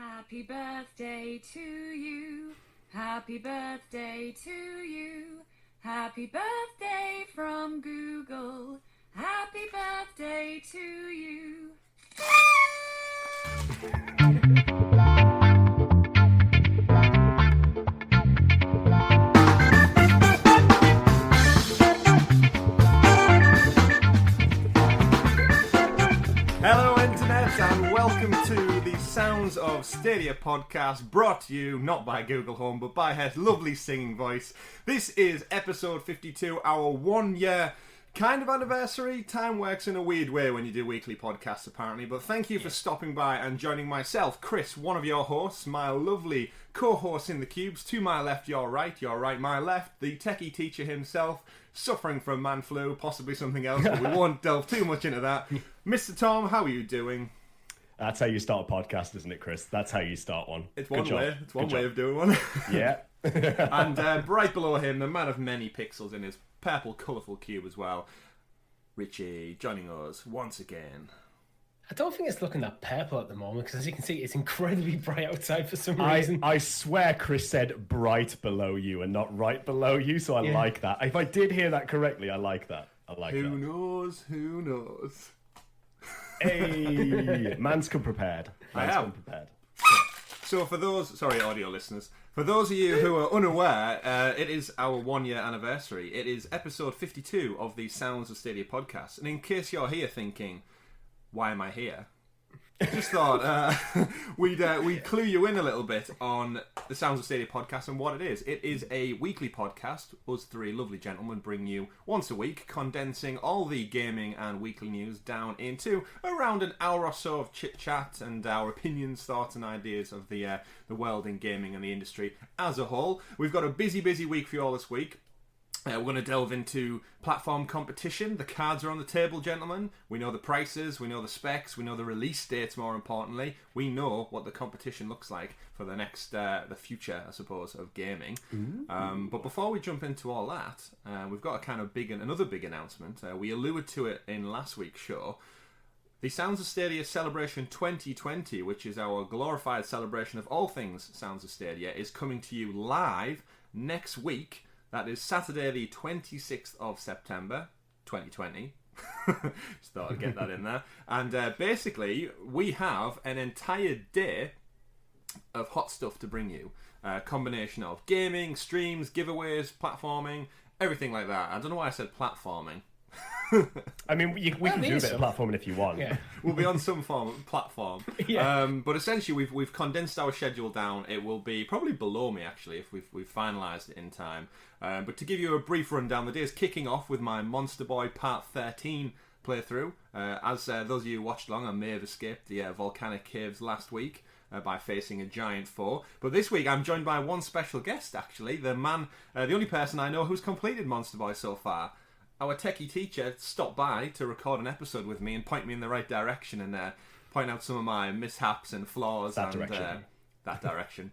Happy birthday to you. Happy birthday to you. Happy birthday from Google. Happy birthday to you. Hello Internet and welcome to the Sounds of Stadia podcast, brought to you not by Google Home but by her lovely singing voice. This is episode 52, our 1 year kind of anniversary. Time works in a weird way when you do weekly podcasts apparently, but thank you for stopping by and joining myself, Chris, one of your hosts, my lovely co-host in the cubes, to my left, your right, my left, the techie teacher himself, suffering from man flu, possibly something else, but we won't delve too much into that. Mr. Tom, how are you doing? That's how you start a podcast, isn't it, Chris? That's how you start one. It's one way. It's one way of doing one. Yeah. And right below him, the man of many pixels in his purple, colourful cube as well, Richie, joining us once again. I don't think it's looking that purple at the moment because, as you can see, it's incredibly bright outside for some reason. I swear Chris said bright below you and not right below you, so I like that. If I did hear that correctly, I like that. Who knows? Who knows? Hey, man's come prepared. So for those, audio listeners, for those of you who are unaware, it is our 1 year anniversary. It is episode 52 of the Sounds of Stadia podcast. And in case you're here thinking, why am I here? Just thought we'd clue you in a little bit on the Sounds of Stadia podcast and what it is. It is a weekly podcast. Us three lovely gentlemen bring you once a week, condensing all the gaming and weekly news down into around an hour or so of chit chat and our opinions, thoughts, and ideas of the world in gaming and the industry as a whole. We've got a busy week for you all this week. We're going to delve into platform competition. The cards are on the table, gentlemen. We know the prices, we know the specs, we know the release dates, more importantly. We know what the competition looks like for the next, the future, I suppose, of gaming. But before we jump into all that, we've got a kind of another big announcement. We alluded to it in last week's show. The Sounds of Stadia Celebration 2020, which is our glorified celebration of all things Sounds of Stadia, is coming to you live next week. That is Saturday the 26th of September 2020. Just thought I'd get that in there. And basically, we have an entire day of hot stuff to bring you. A combination of gaming, streams, giveaways, platforming, everything like that. I don't know why I said platforming. I mean, we can do a bit of platforming if you want. Yeah. We'll be on some form of platform. Yeah. But essentially, we've condensed our schedule down. It will be probably below me, actually, if we've finalised it in time. But to give you a brief rundown, the day is kicking off with my Monster Boy Part 13 playthrough. As those of you who watched along, I may have escaped the volcanic caves last week by facing a giant foe. But this week, I'm joined by one special guest, actually. The only person I know who's completed Monster Boy so far. Our techie teacher stopped by to record an episode with me and point me in the right direction and point out some of my mishaps and flaws. That direction.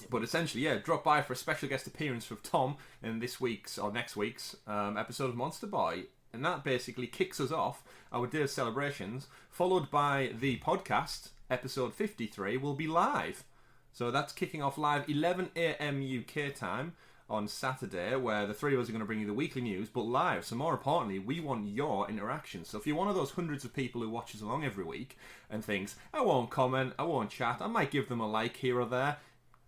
But essentially, drop by for a special guest appearance with Tom in this week's or next week's episode of Monster Boy. And that basically kicks us off our day of celebrations, followed by the podcast, episode 53, will be live. So that's kicking off live 11 a.m. UK time on Saturday, where the three of us are going to bring you the weekly news, but live. So more importantly, we want your interaction. So if you're one of those hundreds of people who watches along every week and thinks, I won't comment, I won't chat, I might give them a like here or there,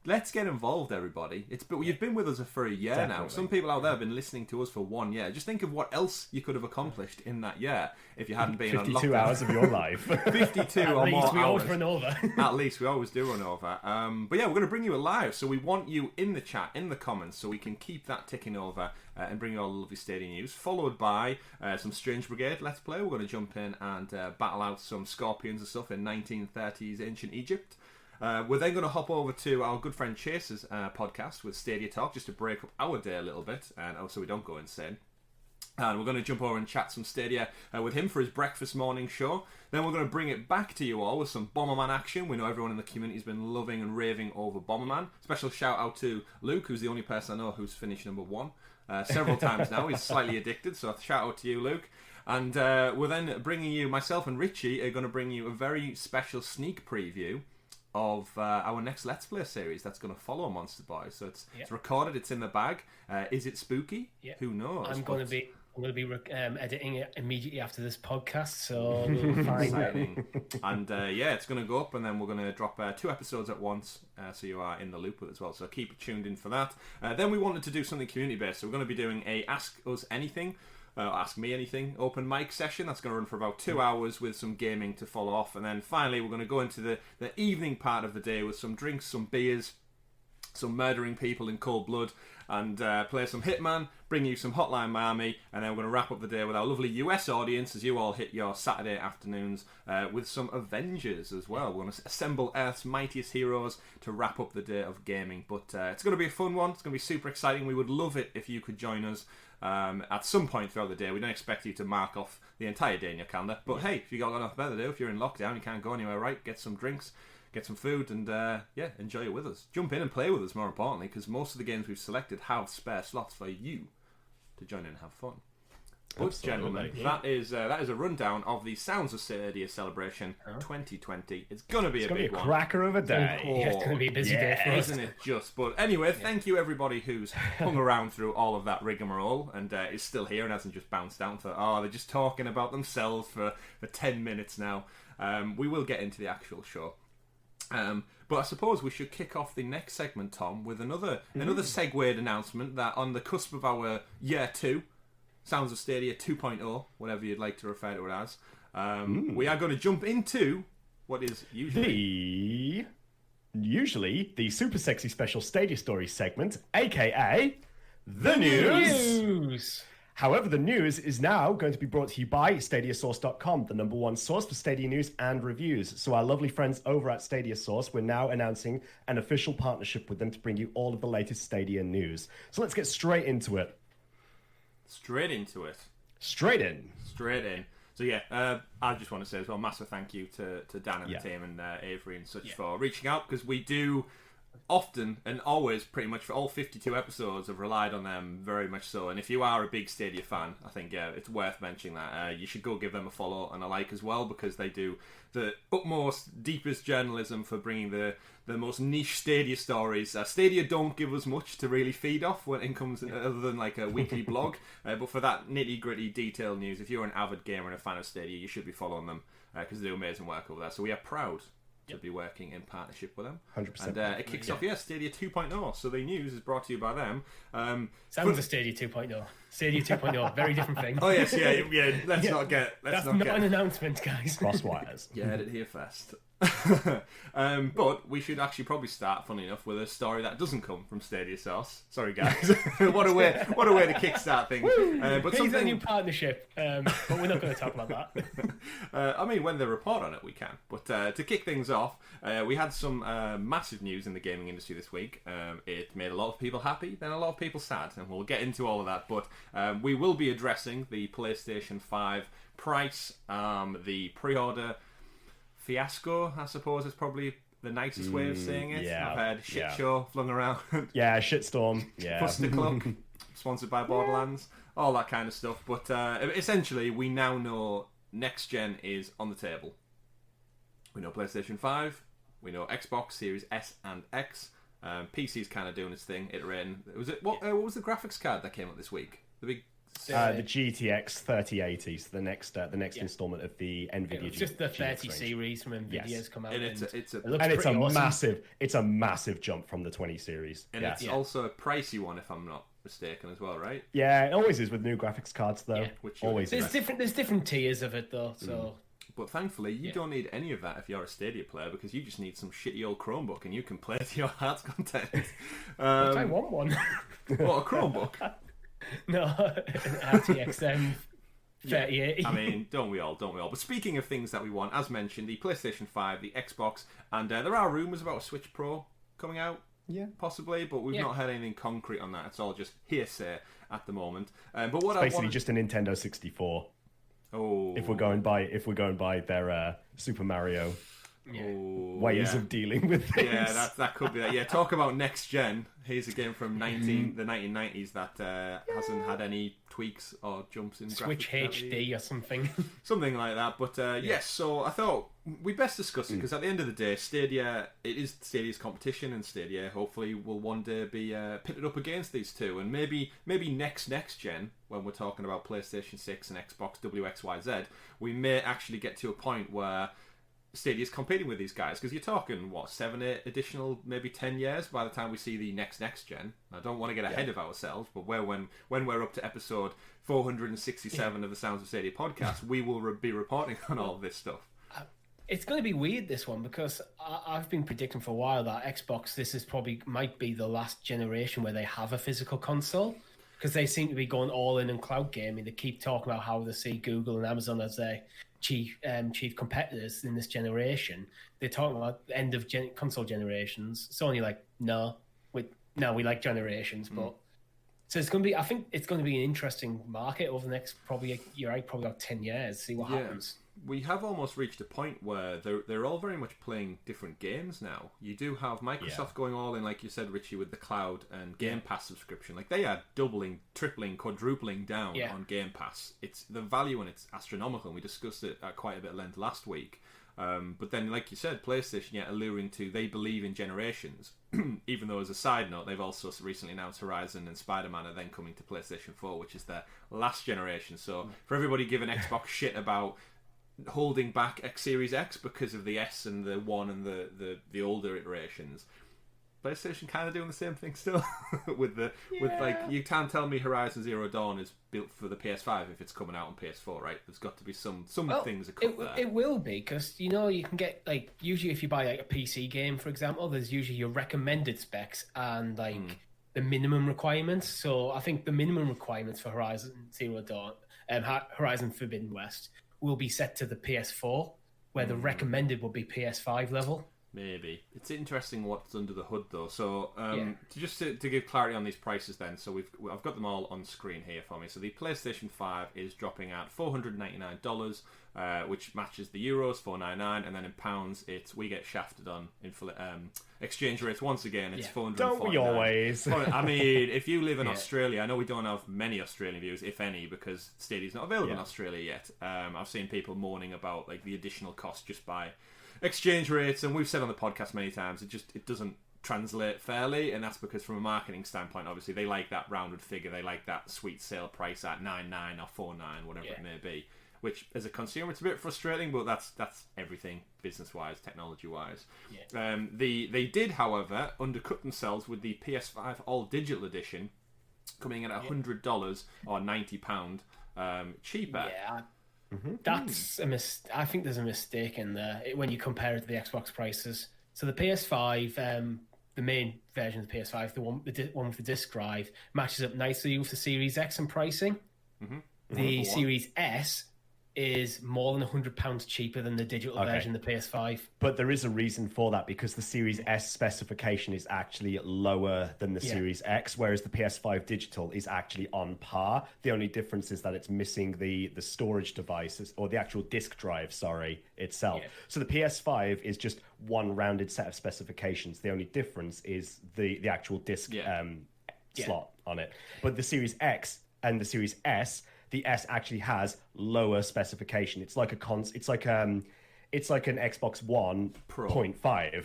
let's get involved, everybody. You've been with us for a year now. Some people out there have been listening to us for 1 year. Just think of what else you could have accomplished in that year if you hadn't been on lockdown. 52 hours of your life. 52 or more hours. We always run over. At least we always do run over. But yeah, we're going to bring you alive. So we want you in the chat, in the comments, so we can keep that ticking over and bring you all the lovely Stadia news. Followed by some Strange Brigade Let's Play. We're going to jump in and battle out some scorpions and stuff in 1930s ancient Egypt. We're then going to hop over to our good friend Chase's podcast with Stadia Talk, just to break up our day a little bit, and also we don't go insane. And we're going to jump over and chat some Stadia with him for his breakfast morning show. Then we're going to bring it back to you all with some Bomberman action. We know everyone in the community has been loving and raving over Bomberman. Special shout out to Luke, who's the only person I know who's finished number 1 several times now. He's slightly addicted, so shout out to you, Luke. And we're then bringing you, myself and Richie are going to bring you a very special sneak preview of our next Let's Play series that's going to follow Monster Boy. So it's recorded, it's in the bag. Is it spooky? Yeah. Who knows? I'm going to be editing it immediately after this podcast, so we'll find exciting. And it's going to go up, and then we're going to drop 2 episodes at once, so you are in the loop with it as well. So keep tuned in for that. Then we wanted to do something community based, so we're going to be doing a Ask Us Anything. Ask Me Anything open mic session. That's going to run for about 2 hours with some gaming to follow off. And then finally, we're going to go into the evening part of the day with some drinks, some beers, some murdering people in cold blood, and play some Hitman, bring you some Hotline Miami, and then we're going to wrap up the day with our lovely US audience as you all hit your Saturday afternoons with some Avengers as well. We're going to assemble Earth's mightiest heroes to wrap up the day of gaming. But it's going to be a fun one. It's going to be super exciting. We would love it if you could join us at some point throughout the day. We don't expect you to mark off the entire day in your calendar, but hey, if you got enough better to do, if you're in lockdown, you can't go anywhere, right? Get some drinks, get some food, and enjoy it with us. Jump in and play with us, more importantly, because most of the games we've selected have spare slots for you to join in and have fun. But gentlemen, that is a rundown of the Sounds of Stadia celebration 2020. It's gonna be a big one. Cracker of a day. It's going to be a busy day for us, isn't it? Just. But anyway, thank you everybody who's hung around through all of that rigmarole and is still here and hasn't just bounced down for they're just talking about themselves for 10 minutes now. We will get into the actual show. But I suppose we should kick off the next segment, Tom, with another segued announcement that on the cusp of our year 2. Sounds of Stadia 2.0, whatever you'd like to refer to it as. We are going to jump into what is usually the super sexy special Stadia Stories segment, aka the news. However, the news is now going to be brought to you by StadiaSource.com, the #1 source for Stadia news and reviews. So our lovely friends over at Stadia Source, we're now announcing an official partnership with them to bring you all of the latest Stadia news. So let's get straight into it. Straight into it. Straight in. So I just want to say as well, massive thank you to Dan and the team and Avery and such for reaching out, because we do often and always, pretty much for all 52 episodes, have relied on them very much so. And if you are a big Stadia fan, I think it's worth mentioning that. You should go give them a follow and a like as well, because they do the utmost, deepest journalism for bringing the most niche Stadia stories. Stadia don't give us much to really feed off when it comes other than like a weekly blog. But for that nitty gritty detailed news, if you're an avid gamer and a fan of Stadia, you should be following them because they do amazing work over there. So we are proud to be working in partnership with them. 100%. And it kicks off, Stadia 2.0. So the news is brought to you by them. Sounds of Stadia 2.0. Stadia 2.0, very different thing. Oh yes, let's not get... That's not an announcement, guys. Cross wires. You heard it here first. But we should actually probably start, funny enough, with a story that doesn't come from Stadia Source. Sorry, guys. what a way to kickstart things. But here's a new partnership, but we're not going to talk about that. I mean, when they report on it, we can. But to kick things off, we had some massive news in the gaming industry this week. It made a lot of people happy, then a lot of people sad, and we'll get into all of that. But we will be addressing the PlayStation 5 price, the pre-order fiasco, I suppose is probably the nicest way of saying it. Yeah, I've heard shit show flung around. Yeah, shitstorm. Yeah. Buster Cluck, sponsored by Borderlands, all that kind of stuff. But essentially, we now know next gen is on the table. We know PlayStation 5, we know Xbox Series S and X. PC's kind of doing its thing, iterating. What was the graphics card that came out this week? The big. The GTX 3080, so the next installment of the NVIDIA. It's just the 30 GTX series from NVIDIA's come out, and it's a massive jump from the 20 series. And it's also a pricey one, if I'm not mistaken, as well, right? Yeah, it always is with new graphics cards, though. Yeah. Which always there's different tiers of it, though. So. But thankfully, you don't need any of that if you're a Stadia player, because you just need some shitty old Chromebook and you can play to your heart's content. I want one. What, a Chromebook? No, RTX 3080. I mean, don't we all? But speaking of things that we want, as mentioned, the PlayStation 5, the Xbox, and there are rumours about a Switch Pro coming out. Yeah, possibly, but we've not heard anything concrete on that. It's all just hearsay at the moment. But what it's basically just a Nintendo 64. Oh, if we're going by their Super Mario ways of dealing with things. Yeah, that could be that. Yeah, talk about next gen. Here's a game from the 1990s that hasn't had any tweaks or jumps in Switch HD or something. Something like that. But yes, so I thought we best discuss it because at the end of the day, Stadia, it is Stadia's competition, and Stadia hopefully will one day be pitted up against these two, and maybe next gen, when we're talking about PlayStation 6 and Xbox WXYZ, we may actually get to a point where Stadia's competing with these guys, because you're talking 7, 8 additional, maybe 10 years by the time we see the next gen. I don't want to get ahead of ourselves, but when we're up to episode 467 of the Sounds of Stadia podcast, we will be reporting on all of this stuff. It's going to be weird, this one, because I've been predicting for a while that Xbox, this is might be the last generation where they have a physical console, because they seem to be going all in cloud gaming. They keep talking about how they see Google and Amazon as their chief competitors in this generation. They're talking about the end of console generations. Sony no, we like generations, but so it's going to be. I think it's going to be an interesting market over the next probably about 10 years. See what happens. We have almost reached a point where they're all very much playing different games now. You do have Microsoft going all in, like you said, Richie, with the cloud and Game Pass subscription. Like, they are doubling, tripling, quadrupling down on Game Pass. It's the value, and it's astronomical. And we discussed it at quite a bit of length last week. But then, like you said, PlayStation alluring to they believe in generations. Even though, as a side note, they've also recently announced Horizon and Spider-Man are then coming to PlayStation 4, which is their last generation. So for everybody giving Xbox shit about holding back X Series X because of the S and the One and the older iterations, PlayStation kind of doing the same thing still with you can't tell me Horizon Zero Dawn is built for the PS5 if it's coming out on PS4, right? There's got to be some things that come there. It will be, because you can get usually if you buy a PC game, for example, there's usually your recommended specs and the minimum requirements. So I think the minimum requirements for Horizon Zero Dawn and Horizon Forbidden West will be set to the PS4, where the recommended will be PS5 level. Maybe. It's interesting what's under the hood, though. So, to give clarity on these prices then, so I've got them all on screen here for me. So the PlayStation 5 is dropping at $499, which matches the euros, $499, and then in pounds, we get shafted on exchange rates once again. It's $449. Don't we always? I mean, if you live in Australia, I know we don't have many Australian viewers, if any, because Stadia's not available in Australia yet. I've seen people moaning about the additional cost just by exchange rates, and we've said on the podcast many times, it doesn't translate fairly, and that's because from a marketing standpoint, obviously they like that rounded figure, they like that sweet sale price at $99 or $49, whatever it may be, which as a consumer it's a bit frustrating, but that's everything business wise, technology wise. They did, however, undercut themselves with the PS5 all digital edition coming in at $100 or £90 cheaper. That's I think there's a mistake in there when you compare it to the Xbox prices. So the PS5, the main version of the PS5, the one with the disc drive, matches up nicely with the Series X in pricing. The Series S is more than £100 cheaper than the digital version of the PS5. But there is a reason for that, because the Series S specification is actually lower than the Series X, whereas the PS5 digital is actually on par. The only difference is that it's missing the storage devices, or the actual disk drive, itself. So the PS5 is just one rounded set of specifications. The only difference is the actual disk slot on it. But the Series X and the Series S, the S actually has lower specification. It's like it's like an Xbox One Pro 0.5.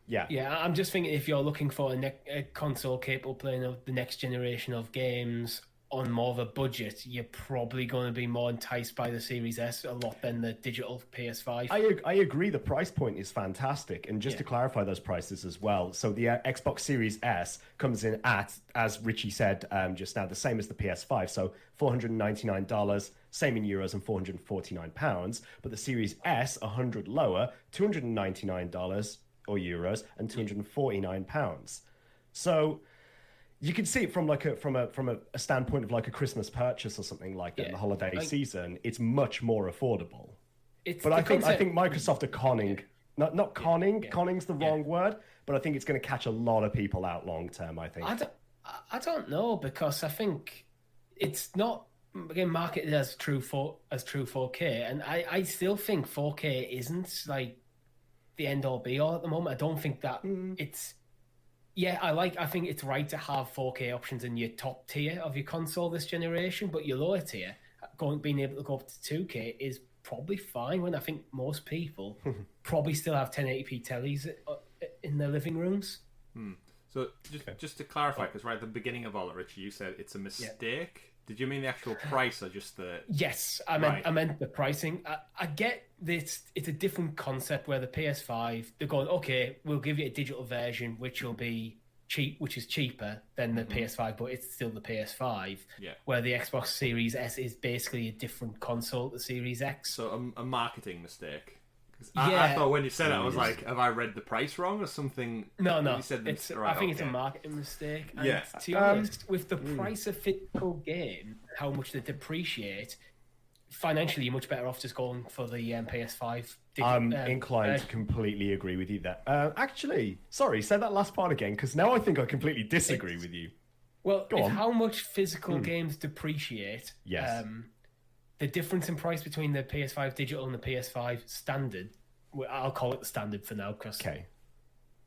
Yeah, I'm just thinking, if you're looking for a console capable of playing the next generation of games on more of a budget, you're probably going to be more enticed by the Series S a lot than the digital PS5. I agree. The price point is fantastic. And just to clarify those prices as well, so the Xbox Series S comes in at, as Richie said just now, the same as the PS5. So $499, same in euros, and £449. But the Series S, $100 lower, $299 or euros, and £249. So you can see it from a standpoint of a Christmas purchase or something like that in the holiday season. It's much more affordable. But I think Microsoft are conning. Not conning. Conning's the wrong word. But I think it's going to catch a lot of people out long term. I think. I don't know, because I think it's not again marketed as true 4K, and I still think 4K isn't like the end all be all at the moment. I don't think that it's. Yeah, I think it's right to have 4K options in your top tier of your console this generation, but your lower tier, being able to go up to 2K is probably fine. When I think most people probably still have 1080p tellies in their living rooms. So just to clarify, because right at the beginning of all it, Richie, you said it's a mistake. Did you mean the actual price or just the? Yes, I meant the pricing. I get this. It's a different concept where the PS5 they're going, okay, we'll give you a digital version which will be cheap, which is cheaper than the PS5, but it's still the PS5. Yeah. Where the Xbox Series S is basically a different console to Series X. So a marketing mistake. I thought when you said it, I was like, have I read the price wrong or something? No. You said I think it's a marketing mistake. And Yeah. to be honest, with the price of physical game, how much they depreciate, financially, you're much better off just going for the PS5. I'm inclined to completely agree with you there. Actually, sorry, say that last part again, because now I think I completely disagree with you. Well, it's how much physical games depreciate. Yes. The difference in price between the PS5 digital and the PS5 standard, I'll call it the standard for now, because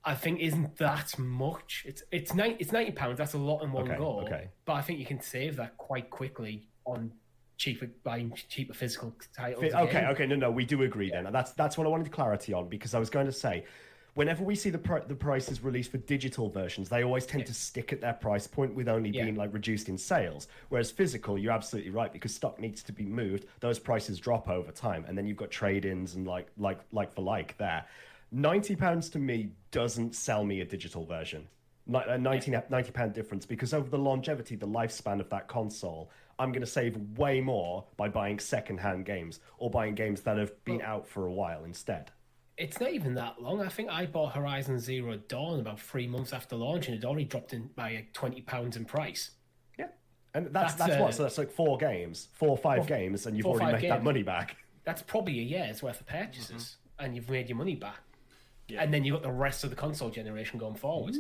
I think isn't that much. It's £90. That's a lot in one go. Okay. But I think you can save that quite quickly on buying cheaper physical titles. Okay. No, we do agree then. That's what I wanted clarity on, because I was going to say, whenever we see the prices released for digital versions, they always tend to stick at their price point with only being like reduced in sales. Whereas physical, you're absolutely right, because stock needs to be moved. Those prices drop over time, and then you've got trade-ins and like for like there. £90 to me doesn't sell me a digital version. A £90 difference, because over the longevity, the lifespan of that console, I'm going to save way more by buying second-hand games or buying games that have been out for a while instead. It's not even that long. I think I bought Horizon Zero Dawn about 3 months after launch, and it already dropped in by £20 in price. Yeah, and that's what. So that's like 4 or 5 games, and you've already made that money back. That's probably a year's worth of purchases, and you've made your money back. Yeah. And then you've got the rest of the console generation going forward.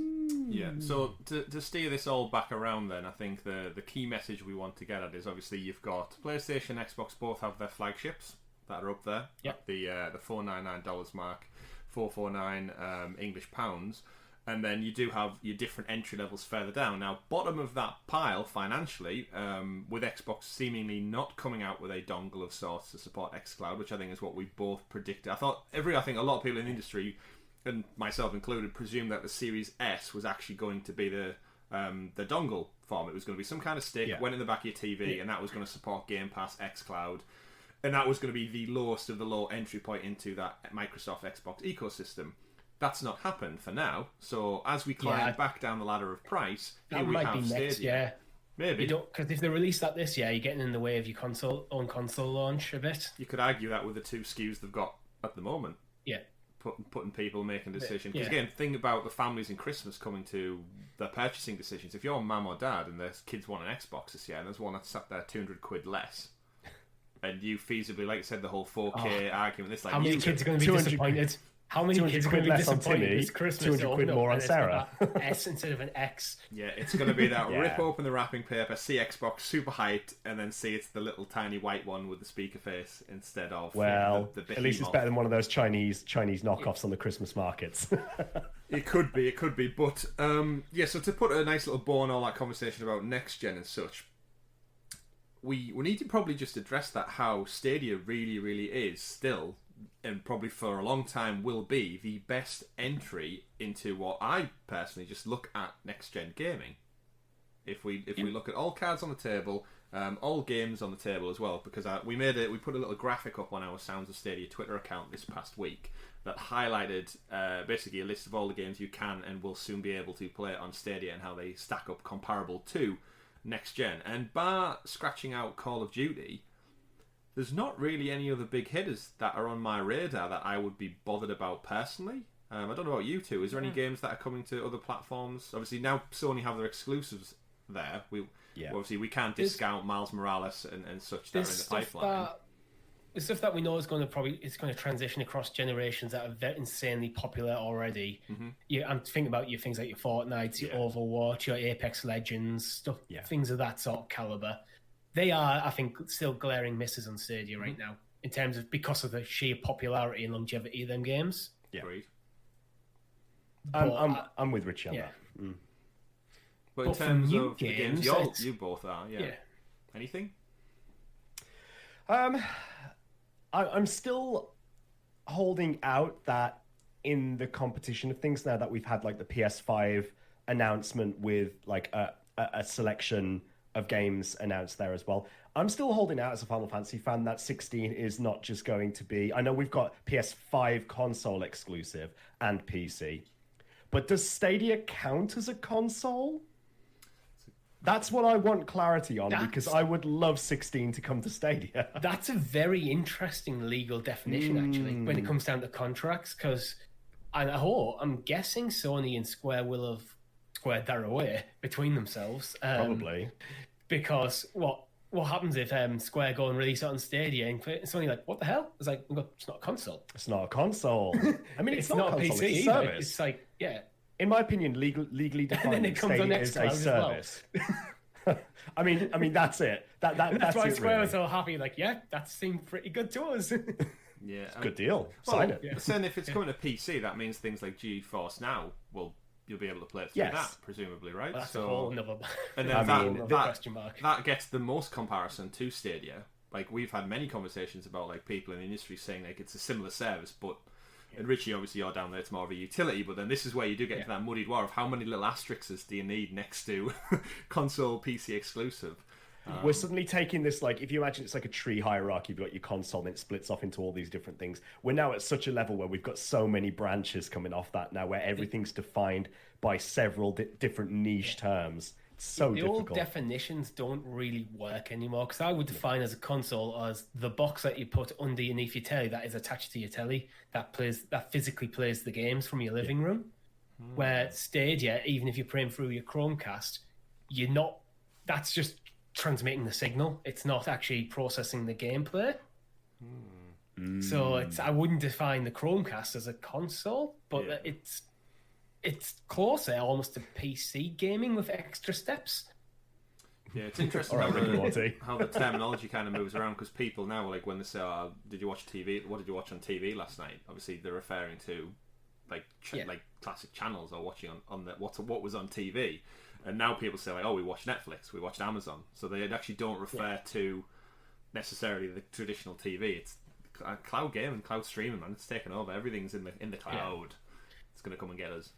Yeah, so to steer this all back around then, I think the key message we want to get at is obviously you've got PlayStation and Xbox both have their flagships that are up there. Yep. The $499 mark, $449 English pounds. And then you do have your different entry levels further down. Now, bottom of that pile financially, with Xbox seemingly not coming out with a dongle of sorts to support xCloud, which I think is what we both predicted. I think a lot of people in the industry, and myself included, presumed that the Series S was actually going to be the dongle form. It was going to be some kind of stick, went in the back of your TV, and that was going to support Game Pass, xCloud. And that was going to be the lowest of the low entry point into that Microsoft Xbox ecosystem. That's not happened for now. So as we climb back down the ladder of price, here we have Stadia. Maybe. Because if they release that this year, you're getting in the way of your own console launch a bit. You could argue that with the 2 SKUs they've got at the moment. Yeah. Putting people making decisions. Because again, think about the families in Christmas coming to their purchasing decisions. If you're mum or dad and their kids want an Xbox this year and there's one that's sat there £200 less, and you feasibly, like you said, the whole 4K argument. This, like, how many kids are going to be disappointed? How many kids are going to be disappointed this Christmas? £200 more on Sarah. S instead of an X. Yeah, it's going to be that rip open the wrapping paper, see Xbox super hyped, and then see it's the little tiny white one with the speaker face instead of the at least it's better than one of those Chinese knockoffs on the Christmas markets. It could be. But so to put a nice little bow on all that conversation about next gen and such, we need to probably just address that, how Stadia really, really is still, and probably for a long time will be, the best entry into what I personally just look at next gen gaming. If we look at all cards on the table, all games on the table as well, because we put a little graphic up on our Sounds of Stadia Twitter account this past week that highlighted basically a list of all the games you can and will soon be able to play on Stadia and how they stack up comparable to next gen. And bar scratching out Call of Duty, there's not really any other big hitters that are on my radar that I would be bothered about personally. I don't know about you two. Is there any games that are coming to other platforms? Obviously now Sony have their exclusives there. Obviously we can't discount Miles Morales and such that are in the pipeline. The stuff that we know is going to transition across generations that are very insanely popular already. Mm-hmm. I'm thinking about things like your Fortnite, your Overwatch, your Apex Legends, things of that sort of caliber. they are, I think, still glaring misses on Stadia right now in terms of because of the sheer popularity and longevity of them games. Yeah. Agreed. I'm with Richie on yeah. that. Mm. But in But for terms new of the games, games, it's- you both are, yeah. Yeah. Anything? I'm still holding out that in the competition of things now that we've had like the PS5 announcement with like a selection of games announced there as well. I'm still holding out as a Final Fantasy fan that 16 is not just going to be... I know we've got PS5 console exclusive and PC, but does Stadia count as a console? That's what I want clarity on, because I would love 16 to come to Stadia. That's a very interesting legal definition, actually, when it comes down to contracts, because I'm guessing Sony and Square will have squared that away between themselves. Probably. Because what happens if Square go and release it on Stadia and Sony like, what the hell? It's like, it's not a console. It's not a console. I mean, it's not a PC console, it's a either. service. It's like, yeah. In my opinion, legally then defined, it comes on Stadia is xCloud a as well. service. I mean, that's it. That's why it, Square really. was so happy. Like, yeah, that seemed pretty good to us. Yeah. Good deal. Well, Sign it. But then if it's coming to PC, that means things like GeForce Now, you'll be able to play it through Yes. that, presumably, right? That's a whole nother. And then another question mark. that gets the most comparison to Stadia. Like, we've had many conversations about like people in the industry saying like it's a similar service, but and Richie, obviously you're down there, it's more of a utility, but then this is where you do get to that muddied war of how many little asterisks do you need next to console PC exclusive. We're suddenly taking this, like, if you imagine it's like a tree hierarchy, you've got your console and it splits off into all these different things. We're now at such a level where we've got so many branches coming off that now, where everything's defined by several different niche terms. It's so the difficult. old definitions don't really work anymore, because I would define as a console as the box that you put underneath your telly that is attached to your telly that physically plays the games from your living room. Where Stadia, even if you're playing through your Chromecast, that's just transmitting the signal. It's not actually processing the gameplay. So I wouldn't define the Chromecast as a console, but it's closer almost to PC gaming with extra steps. Yeah, it's interesting All right, how the terminology kind of moves around, because people now, like, when they say, oh, did you watch TV? What did you watch on TV last night? Obviously, they're referring to like classic channels or watching on the what was on TV. And now people say, like, oh, we watched Netflix, we watched Amazon. So they actually don't refer to necessarily the traditional TV. It's cloud game and cloud streaming, man. It's taken over. Everything's in the cloud. It's going to come and get us.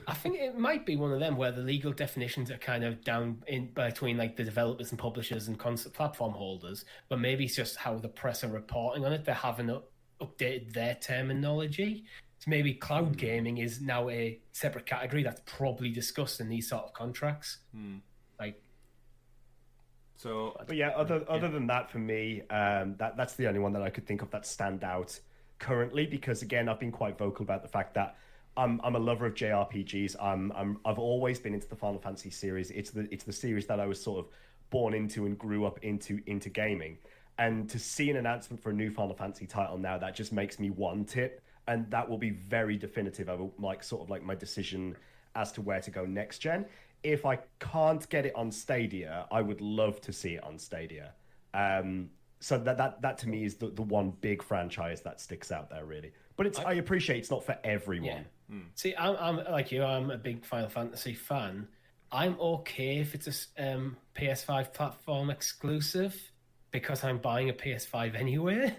I think it might be one of them where the legal definitions are kind of down in between like the developers and publishers and platform holders, but maybe it's just how the press are reporting on it. They haven't updated their terminology. So maybe cloud gaming is now a separate category that's probably discussed in these sort of contracts. But yeah, other than that, for me, that's the only one that I could think of that stand out currently, because again, I've been quite vocal about the fact that I'm a lover of JRPGs. I've always been into the Final Fantasy series. It's the series that I was sort of born into and grew up into gaming. And to see an announcement for a new Final Fantasy title now, that just makes me want it. And that will be very definitive over my decision as to where to go next gen. If I can't get it on Stadia, I would love to see it on Stadia. So that to me is the one big franchise that sticks out there, really. But I appreciate it's not for everyone. Yeah. See, I'm like you. I'm a big Final Fantasy fan. I'm okay if it's a PS5 platform exclusive, because I'm buying a PS5 anyway.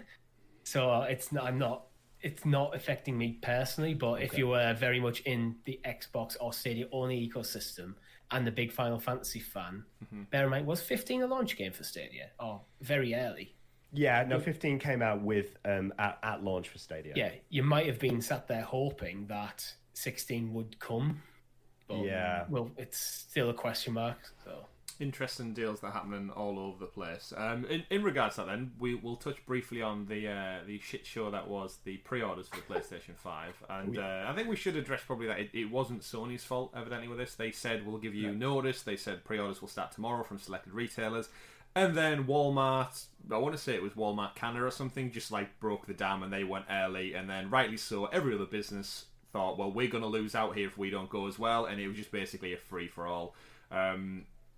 So it's not affecting me personally. But if you were very much in the Xbox or Stadia only ecosystem and the big Final Fantasy fan, bear in mind, was 15 a launch game for Stadia or very early? Yeah, no, 15 came out with at launch for Stadia. Yeah, you might have been sat there hoping that 16 would come. But, well, it's still a question mark. So interesting deals that are happening all over the place. In regards to that, then will touch briefly on the shit show that was the pre-orders for the PlayStation 5, and I think we should address probably that it wasn't Sony's fault evidently with this. They said we'll give you notice. They said pre-orders will start tomorrow from selected retailers. And then Walmart, I want to say it was Walmart Canada or something, just like broke the dam and they went early. And then rightly so, every other business thought, well, we're going to lose out here if we don't go as well. And it was just basically a free-for-all.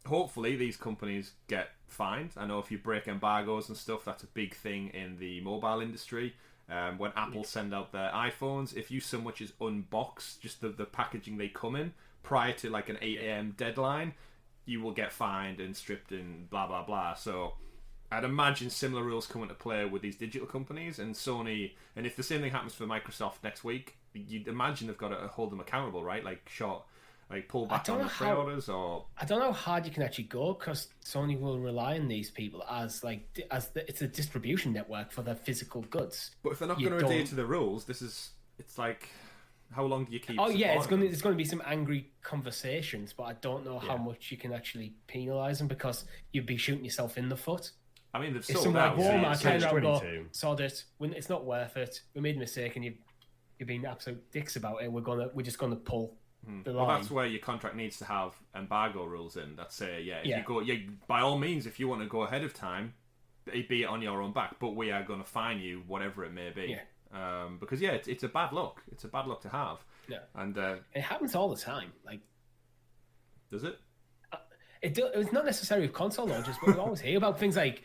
hopefully these companies get fined. I know if you break embargoes and stuff, that's a big thing in the mobile industry. When Apple send out their iPhones, if you so much as unbox just the packaging they come in prior to like an 8 a.m. deadline, you will get fined and stripped and blah blah blah. So I'd imagine similar rules come into play with these digital companies and Sony. And if the same thing happens for Microsoft next week, you'd imagine they've got to hold them accountable, right? Like pull back on the pre-orders, or I don't know how hard you can actually go, because Sony will rely on these people as it's a distribution network for their physical goods. But if they're not going to adhere to the rules, it's like, how long do you keep? Oh yeah, it's going to be some angry conversations, but I don't know how much you can actually penalise them, because you'd be shooting yourself in the foot. I mean, they've If sold out. Walmart turn around and go, sod it, it's not worth it. We made a mistake, and you've been absolute dicks about it. We're just gonna pull the line. Well, that's where your contract needs to have embargo rules in that say, you go, by all means, if you want to go ahead of time, be it on your own back, but we are going to fine you, whatever it may be. Because it's a bad look. It's a bad look to have. Yeah, and it happens all the time. Like, does it? It's not necessarily with console launches, but we always hear about things like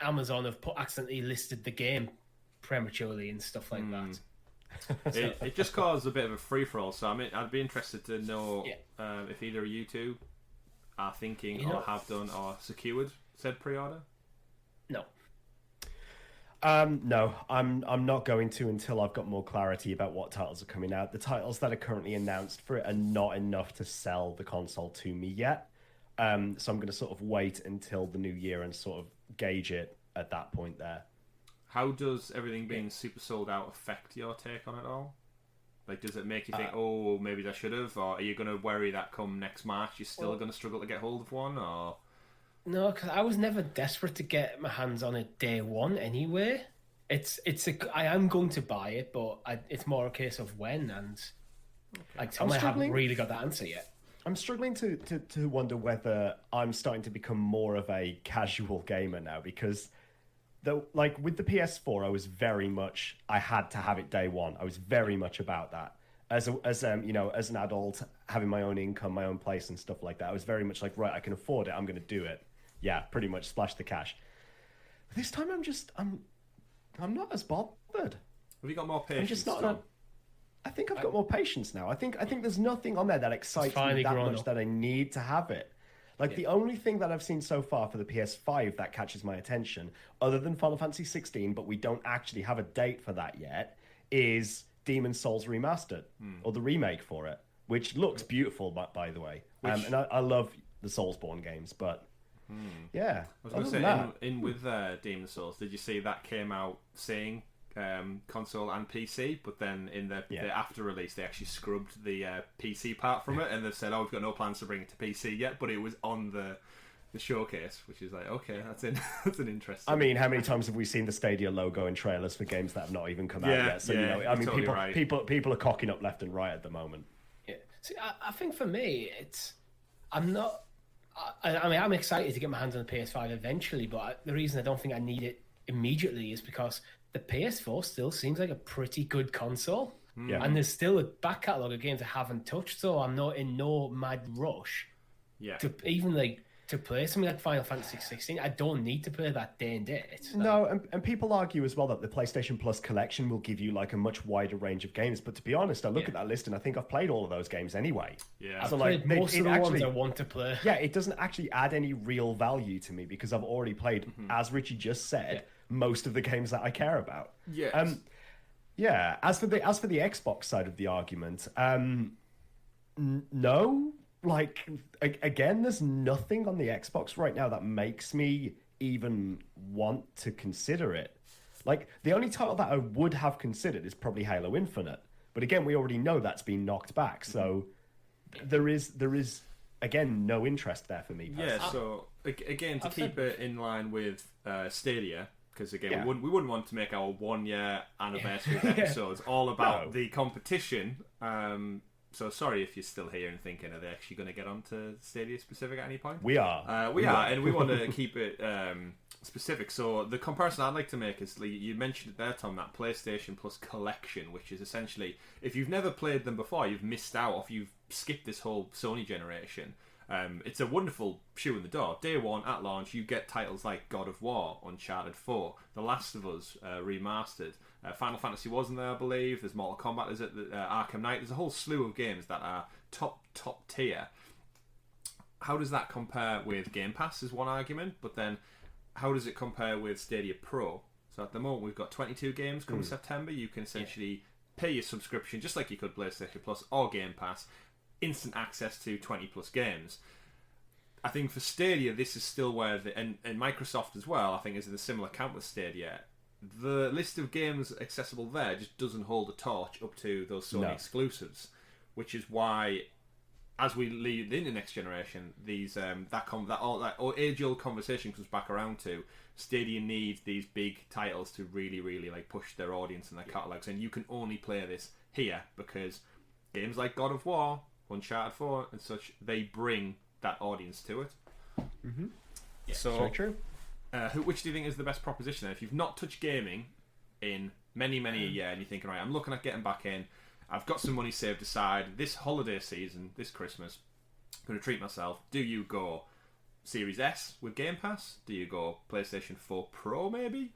Amazon have accidentally listed the game prematurely and stuff like that. It just caused a bit of a free for all. So I mean, I'd be interested to know if either of you two are thinking or have done or secured said pre-order. No. No, I'm not going to until I've got more clarity about what titles are coming out. The titles that are currently announced for it are not enough to sell the console to me yet. So I'm going to sort of wait until the new year and sort of gauge it at that point there. How does everything being super sold out affect your take on it all? Like, does it make you think, maybe I should have? Or are you going to worry that come next March you're still going to struggle to get hold of one? Or no, because I was never desperate to get my hands on it day one anyway. I am going to buy it, but it's more a case of when, and I haven't really got the answer yet. I'm struggling to wonder whether I'm starting to become more of a casual gamer now, because with the PS4, I was very much, I had to have it day one. I was very much about that. As an adult, having my own income, my own place and stuff like that, I was very much like, right, I can afford it, I'm going to do it. Yeah, pretty much splash the cash. This time I'm not as bothered. Have you got more patience? I'm just not. I think I've got more patience now. I think there's nothing on there that excites me that much that I need to have it. The only thing that I've seen so far for the PS5 that catches my attention, other than Final Fantasy 16, but we don't actually have a date for that yet, is Demon's Souls Remastered, or the remake for it, which looks beautiful, by the way. And I love the Soulsborne games, but yeah. I was going to say, in with Demon's Souls, did you see that came out saying console and PC, but then in the after release they actually scrubbed the PC part from it, and they've said, we've got no plans to bring it to PC yet, but it was on the showcase, which is like, okay, that's an interesting. I mean, how many times have we seen the Stadia logo in trailers for games that have not even come out yet? So totally people are cocking up left and right at the moment. Yeah, see, I think for me, I'm excited to get my hands on the PS5 eventually, but the reason I don't think I need it immediately is because the PS4 still seems like a pretty good console. Yeah. And there's still a back catalogue of games I haven't touched, so I'm not in no mad rush to even to play something like Final Fantasy 16. I don't need to play that day and date. No, and people argue as well that the PlayStation Plus collection will give you a much wider range of games. But to be honest, I look at that list and I think I've played all of those games anyway. Yeah, I've played most of the ones I want to play. Yeah, it doesn't actually add any real value to me because I've already played, as Richie just said, most of the games that I care about. Yes. Yeah. As for the Xbox side of the argument, no. Again, there's nothing on the Xbox right now that makes me even want to consider it. The only title that I would have considered is probably Halo Infinite. But again, we already know that's been knocked back. So there is again, no interest there for me personally. Yeah, so again, to keep it in line with Stadia, because again, we wouldn't want to make our 1 year anniversary of episodes all about the competition. So sorry if you're still here and thinking, are they actually going to get onto Stadia specific at any point? We are. We are, and we want to keep it specific. So the comparison I'd like to make is, you mentioned it there, Tom, that PlayStation Plus collection, which is essentially, if you've never played them before, you've missed out, or if you've skipped this whole Sony generation. It's a wonderful shoe in the door. Day one at launch, you get titles like God of War, Uncharted 4, The Last of Us remastered. Final Fantasy wasn't there, I believe. There's Mortal Kombat. There's Arkham Knight. There's a whole slew of games that are top tier. How does that compare with Game Pass is one argument, but then how does it compare with Stadia Pro? So at the moment we've got 22 games come September. You can essentially pay your subscription just like you could PlayStation Plus or Game Pass, instant access to 20 plus games. I think for Stadia this is still where and Microsoft as well, I think, is in a similar camp with Stadia. The list of games accessible there just doesn't hold a torch up to those Sony exclusives, which is why, as we lead into next generation, these that age-old conversation comes back around to Stadia needs these big titles to really like push their audience and their catalogs, and you can only play this here because games like God of War, Uncharted 4, and such, they bring that audience to it. Mm-hmm. Yeah, so very true. Which do you think is the best proposition? If you've not touched gaming in many a year, and you're thinking, right, I'm looking at getting back in, I've got some money saved aside, this holiday season, this Christmas, I'm going to treat myself. Do you go Series S with Game Pass? Do you go PlayStation 4 Pro maybe?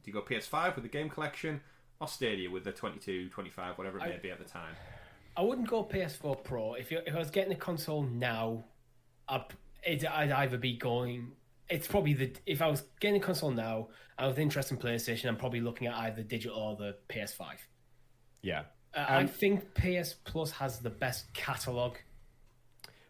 Do you go PS5 with the game collection? Or Stadia with the 22, 25, whatever it may be at the time? I wouldn't go PS4 Pro. If I was getting a console now, I'd either be going... It's probably if I was getting a console now, I was interested in PlayStation, I'm probably looking at either digital or the PS5. Yeah. I think PS Plus has the best catalogue.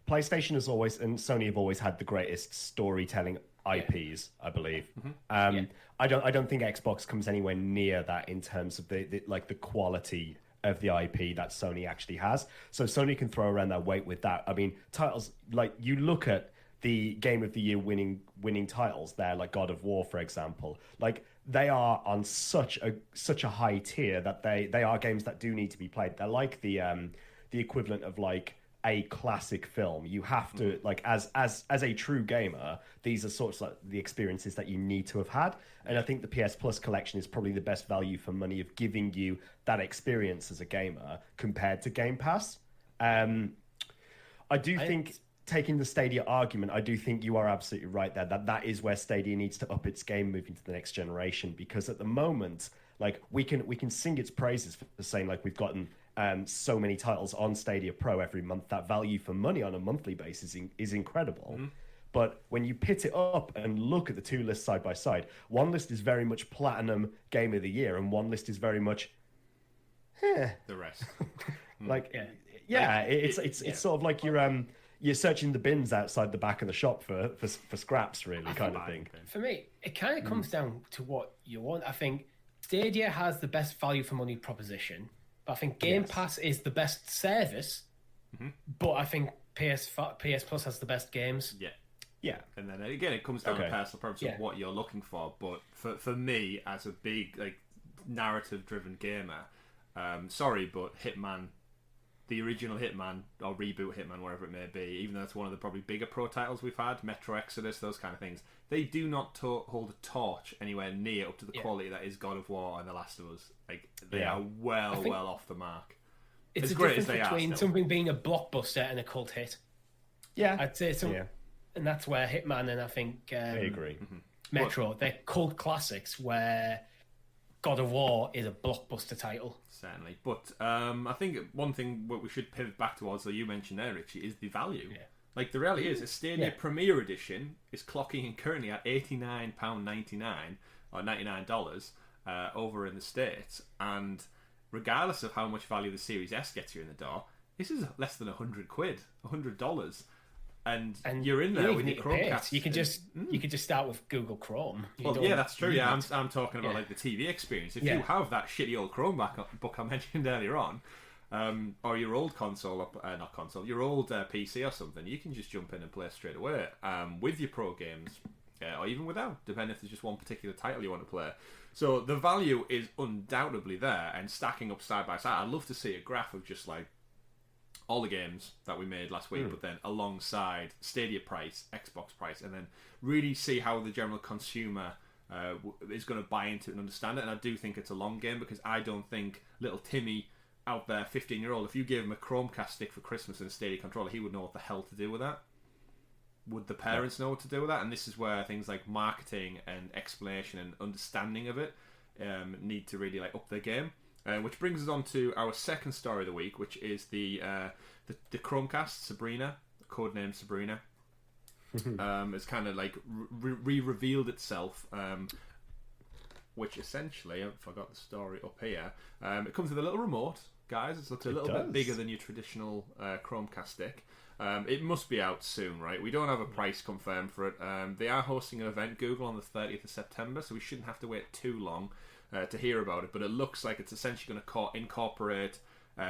PlayStation has always, and Sony have always had the greatest storytelling IPs, I believe. I don't think Xbox comes anywhere near that in terms of the quality of the IP that Sony actually has. So Sony can throw around their weight with that. I mean, titles like, you look at the Game of the Year winning titles there, like God of War, for example, like they are on such a high tier that they are games that do need to be played. They're like the equivalent of like a classic film. You have to, like, as a true gamer, these are sorts of like the experiences that you need to have had. And I think the PS Plus collection is probably the best value for money of giving you that experience as a gamer compared to Game Pass. I do think, taking the Stadia argument, I do think you are absolutely right there, that is where Stadia needs to up its game moving to the next generation, because at the moment, like, we can sing its praises for saying, like, we've gotten so many titles on Stadia Pro every month. That value for money on a monthly basis is incredible. But when you pit it up and look at the two lists side by side, one list is very much platinum Game of the Year, and one list is very much the rest. Like, it's sort of like you're searching the bins outside the back of the shop for scraps, really, kind of thing. For me, it kind of comes down to what you want. I think Stadia has the best value for money proposition, but I think Game Pass is the best service. But I think PS Plus has the best games. Yeah. And then again, it comes down to personal preference of what you're looking for. But for me, as a big narrative-driven gamer, sorry, but Hitman, the original Hitman or reboot Hitman, wherever it may be, even though that's one of the probably bigger pro titles we've had, Metro Exodus, those kind of things, they do not hold a torch anywhere near up to the quality that is God of War and The Last of Us. Like, they are well off the mark. It's as a great difference as they between are still. something being a blockbuster and a cult hit. Yeah, I'd say and that's where Hitman and I think I agree. Metro, they're cult classics, where God of War is a blockbuster title. Certainly. But I think one thing what we should pivot back towards that you mentioned there, Richie, is the value. Like, the reality is, a Stadia Premier Edition is clocking in currently at £89.99 or $99 over in the States, and regardless of how much value the Series S gets you in the door, this is less than £100, $100. And you're in there with your Chromecast. You can just start with Google Chrome. That's true. Yeah, I'm talking about like the TV experience. If you have that shitty old Chromebook I mentioned earlier on, or your old your old PC or something, you can just jump in and play straight away with your pro games, or even without, depending if there's just one particular title you want to play. So the value is undoubtedly there, and stacking up side by side. I'd love to see a graph of just like all the games that we made last week, but then alongside Stadia price, Xbox price, and then really see how the general consumer is going to buy into it and understand it. And I do think it's a long game, because I don't think little Timmy out there, 15-year-old, if you gave him a Chromecast stick for Christmas and a Stadia controller, he would know what the hell to do with that. would the parents know what to do with that? And this is where things like marketing and explanation and understanding of it need to really like up their game. Which brings us on to our second story of the week, which is the Chromecast, Sabrina, codename Sabrina. It's kind of like revealed itself, which essentially, if I got the story up here, it comes with a little remote, guys. It looks a little bit bigger than your traditional Chromecast stick. It must be out soon, right? We don't have a price confirmed for it. They are hosting an event, Google, on the 30th of September, so we shouldn't have to wait too long to hear about it. But it looks like it's essentially going to incorporate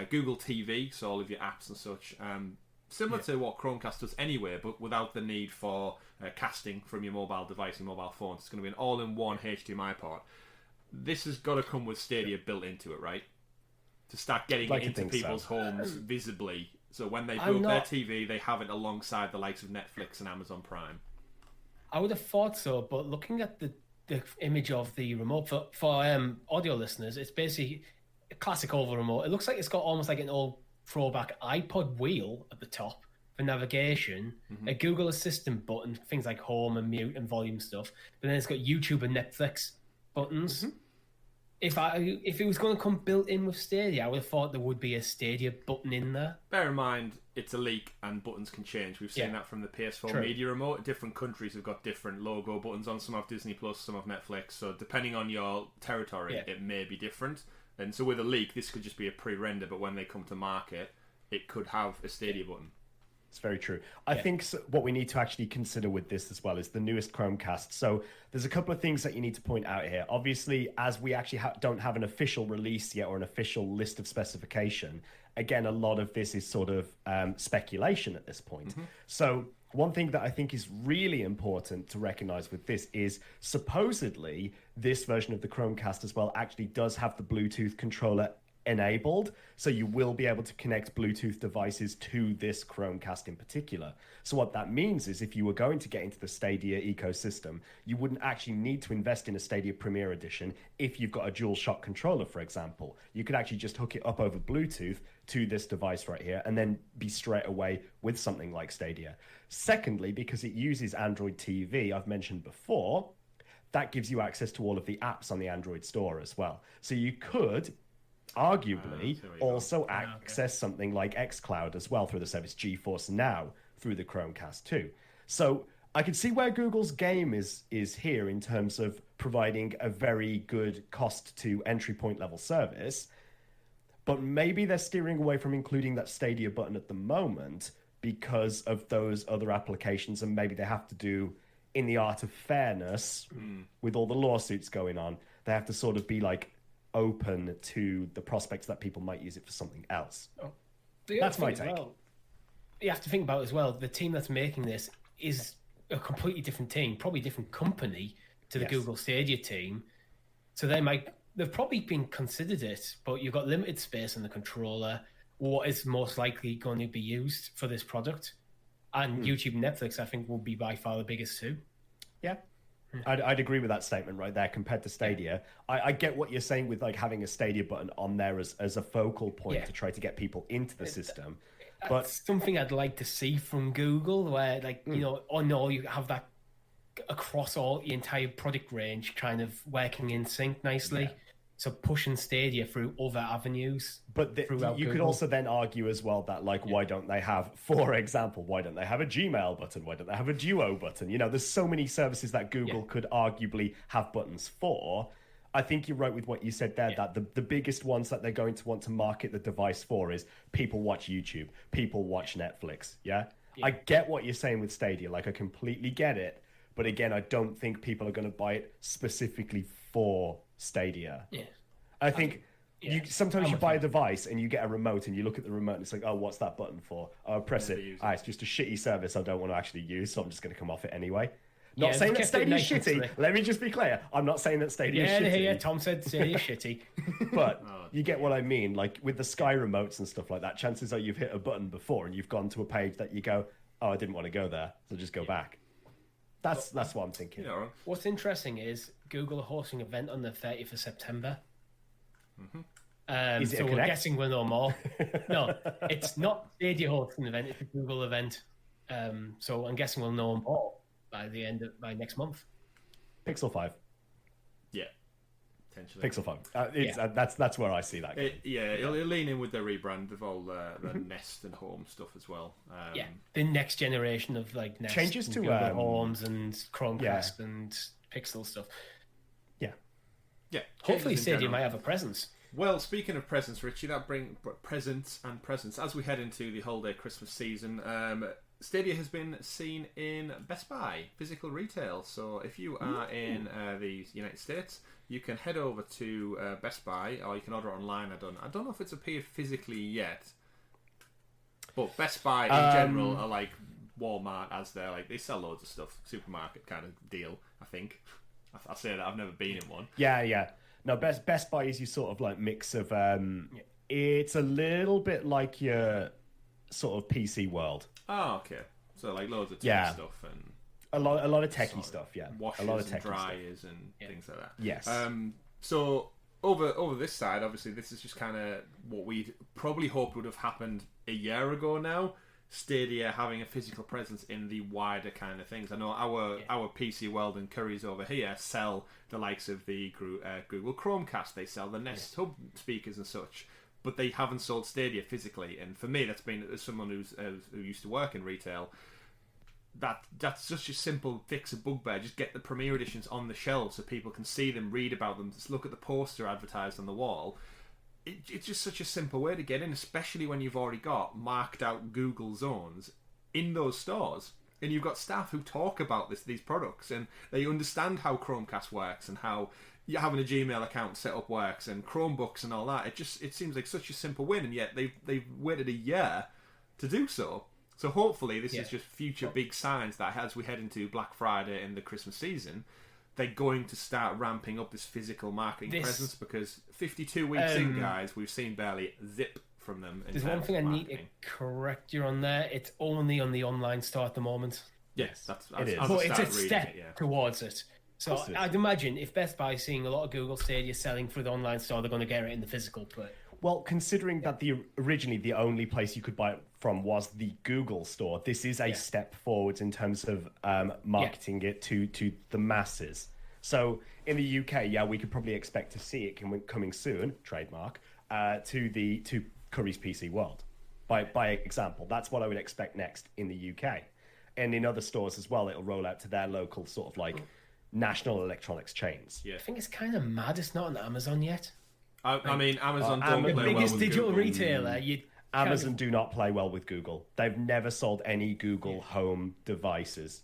Google TV, so all of your apps and such. Similar to what Chromecast does anyway, but without the need for casting from your mobile device and mobile phone. It's going to be an all-in-one HDMI port. This has got to come with Stadia built into it, right? To start getting it into people's homes visibly. So when they build their TV, they have it alongside the likes of Netflix and Amazon Prime. I would have thought so, but looking at the image of the remote, for audio listeners, it's basically a classic oval remote. It looks like it's got almost like an old throwback iPod wheel at the top for navigation, a Google Assistant button, things like home and mute and volume stuff. But then it's got YouTube and Netflix buttons. If it was going to come built in with Stadia, I would have thought there would be a Stadia button in there. Bear in mind, it's a leak and buttons can change. We've seen that from the PS4 Media Remote. Different countries have got different logo buttons on. Some have Disney Plus, some have Netflix. So depending on your territory, it may be different. And so with a leak, this could just be a pre-render, but when they come to market, it could have a Stadia button. It's very true. I think what we need to actually consider with this as well is the newest Chromecast. So there's a couple of things that you need to point out here. Obviously, as we actually don't have an official release yet or an official list of specification, again, a lot of this is sort of speculation at this point. So one thing that I think is really important to recognize with this is supposedly this version of the Chromecast as well actually does have the Bluetooth controller enabled, so you will be able to connect Bluetooth devices to this Chromecast in particular. So what that means is if you were going to get into the Stadia ecosystem, you wouldn't actually need to invest in a Stadia Premier Edition if you've got a DualShock controller, for example. You could actually just hook it up over Bluetooth to this device right here and then be straight away with something like Stadia. Secondly, because it uses Android TV, I've mentioned before, that gives you access to all of the apps on the Android store as well. So you could arguably also access something like xCloud as well through the service GeForce Now through the Chromecast too. So I can see where Google's game is here in terms of providing a very good cost to entry point level service, but maybe they're steering away from including that Stadia button at the moment because of those other applications, and maybe they have to do, in the art of fairness, with all the lawsuits going on, they have to sort of be like open to the prospects that people might use it for something else. That's my take. Well, you have to think about as well, the team that's making this is a completely different team, probably different company to the Google Stadia team. So they've probably been considered it, but you've got limited space on the controller. What is most likely going to be used for this product? And YouTube and Netflix, I think, will be by far the biggest two. Yeah. I'd agree with that statement right there compared to Stadia. I get what you're saying with like having a Stadia button on there as a focal point to try to get people into the system. But something I'd like to see from Google where like, you know, you have that across all the entire product range kind of working in sync nicely. So pushing Stadia through other avenues. But you could also then argue as well that, like, why don't they have, for example, why don't they have a Gmail button? Why don't they have a Duo button? You know, there's so many services that Google could arguably have buttons for. I think you're right with what you said there, that the biggest ones that they're going to want to market the device for is people watch YouTube, people watch Netflix, I get what you're saying with Stadia. Like, I completely get it. But again, I don't think people are going to buy it specifically for Stadia. I think sometimes you buy a device and you get a remote and you look at the remote and it's like, oh, what's that button for? Oh, press it. It's just a shitty service I don't want to actually use, so I'm just going to come off it anyway. Not saying that Stadia's shitty. Let me just be clear. I'm not saying that Stadia's shitty. Yeah, Tom said Stadia's shitty. But you get what I mean. Like with the Sky remotes and stuff like that, chances are you've hit a button before and you've gone to a page that you go, oh, I didn't want to go there, so just go back. That's what I'm thinking. What's interesting is Google are hosting an event on the 30th of September. Is it so we're guessing we'll know more. No, it's not Stadia hosting an event, it's a Google event. So I'm guessing we'll know more by next month. Pixel 5. Yeah, potentially. Pixel 5. That's where I see that. It'll lean in with their rebrand of all the Nest and Home stuff as well. The next generation of like Nest changes and to Google Homes and Chromecast Yeah. and Pixel stuff. Yeah. Hopefully, changes in Stadia general. might have a presence. Well, speaking of presents, Richie, that bring presents and presents as we head into the holiday Christmas season. Stadia has been seen in Best Buy physical retail. So if you are in the United States, you can head over to Best Buy, or you can order online. I don't know if it's appeared physically yet, but Best Buy in general are like Walmart, as they're like they sell loads of stuff, supermarket kind of deal. I think I say that I've never been in one. Yeah. No, Best Buy is your sort of like mix of. It's a little bit like your sort of PC world. Oh, okay. So like loads of tech stuff and A lot of techie stuff. Yeah, washers a lot of and techie dryers stuff. and things like that. Yes. So over this side, obviously, this is just kind of what we'd probably hoped would have happened a year ago now. Stadia having a physical presence in the wider kind of things. I know our PC world and Currys over here sell the likes of the Google Chromecast. They sell the Nest Hub speakers and such, but they haven't sold Stadia physically. And for me, that's been as someone who used to work in retail. That's just a simple fix, a bugbear. Just get the Premier editions on the shelves so people can see them, read about them, just look at the poster advertised on the wall. It's just such a simple way to get in, especially when you've already got marked out Google zones in those stores. And you've got staff who talk about these products, and they understand how Chromecast works and how having a Gmail account set up works and Chromebooks and all that. It seems like such a simple win, and yet they've waited a year to do so. So hopefully this is just future big signs that as we head into Black Friday and the Christmas season, they're going to start ramping up this physical marketing presence, because 52 weeks in, guys, we've seen barely zip from them. There's one thing I need to correct you on there. It's only on the online store at the moment. Yes, it is. But it's a step towards it. So Of course it is. I'd imagine if Best Buy is seeing a lot of Google Stadia selling through the online store, they're going to get it in the physical. But Well, considering that originally the only place you could buy it from was the Google store, this is a step forwards in terms of marketing it to the masses. So in the UK, we could probably expect to see it coming soon, trademark, to Curry's PC World. By example, that's what I would expect next in the UK. And in other stores as well, it'll roll out to their local sort of like national electronics chains. Yeah. I think it's kind of mad it's not on Amazon yet. I mean, Amazon don't The play well biggest with digital Google. retailer. Amazon do not play well with Google. They've never sold any Google Home devices.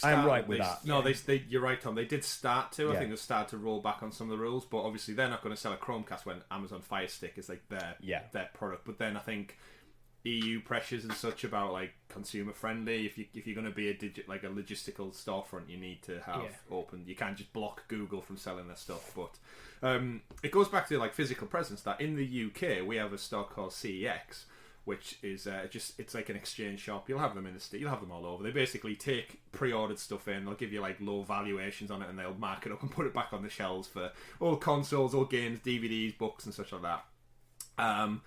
I'm right with that. No, you're right, Tom. They did start to. I think they started to roll back on some of the rules, but obviously they're not going to sell a Chromecast when Amazon Fire Stick is like their product. But then I think EU pressures and such about like consumer friendly. If you're going to be a logistical storefront, you need to have open. You can't just block Google from selling their stuff. But it goes back to like physical presence. That in the UK we have a store called CEX, which is it's like an exchange shop. You'll have them in the state. You'll have them all over. They basically take pre-ordered stuff in. They'll give you like low valuations on it, and they'll mark it up and put it back on the shelves for all consoles, all games, DVDs, books, and such like that.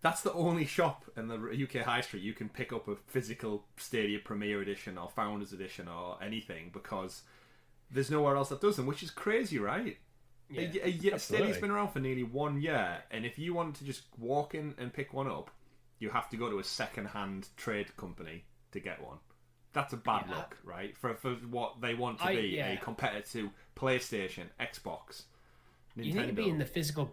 That's the only shop in the UK high street you can pick up a physical Stadia Premier Edition or Founders Edition or anything, because there's nowhere else that does them, which is crazy, right? Yeah, Stadia's been around for nearly 1 year, and if you want to just walk in and pick one up, you have to go to a second-hand trade company to get one. That's a bad look, right? For what they want to be a competitor to PlayStation, Xbox, Nintendo. You need to be in the physical,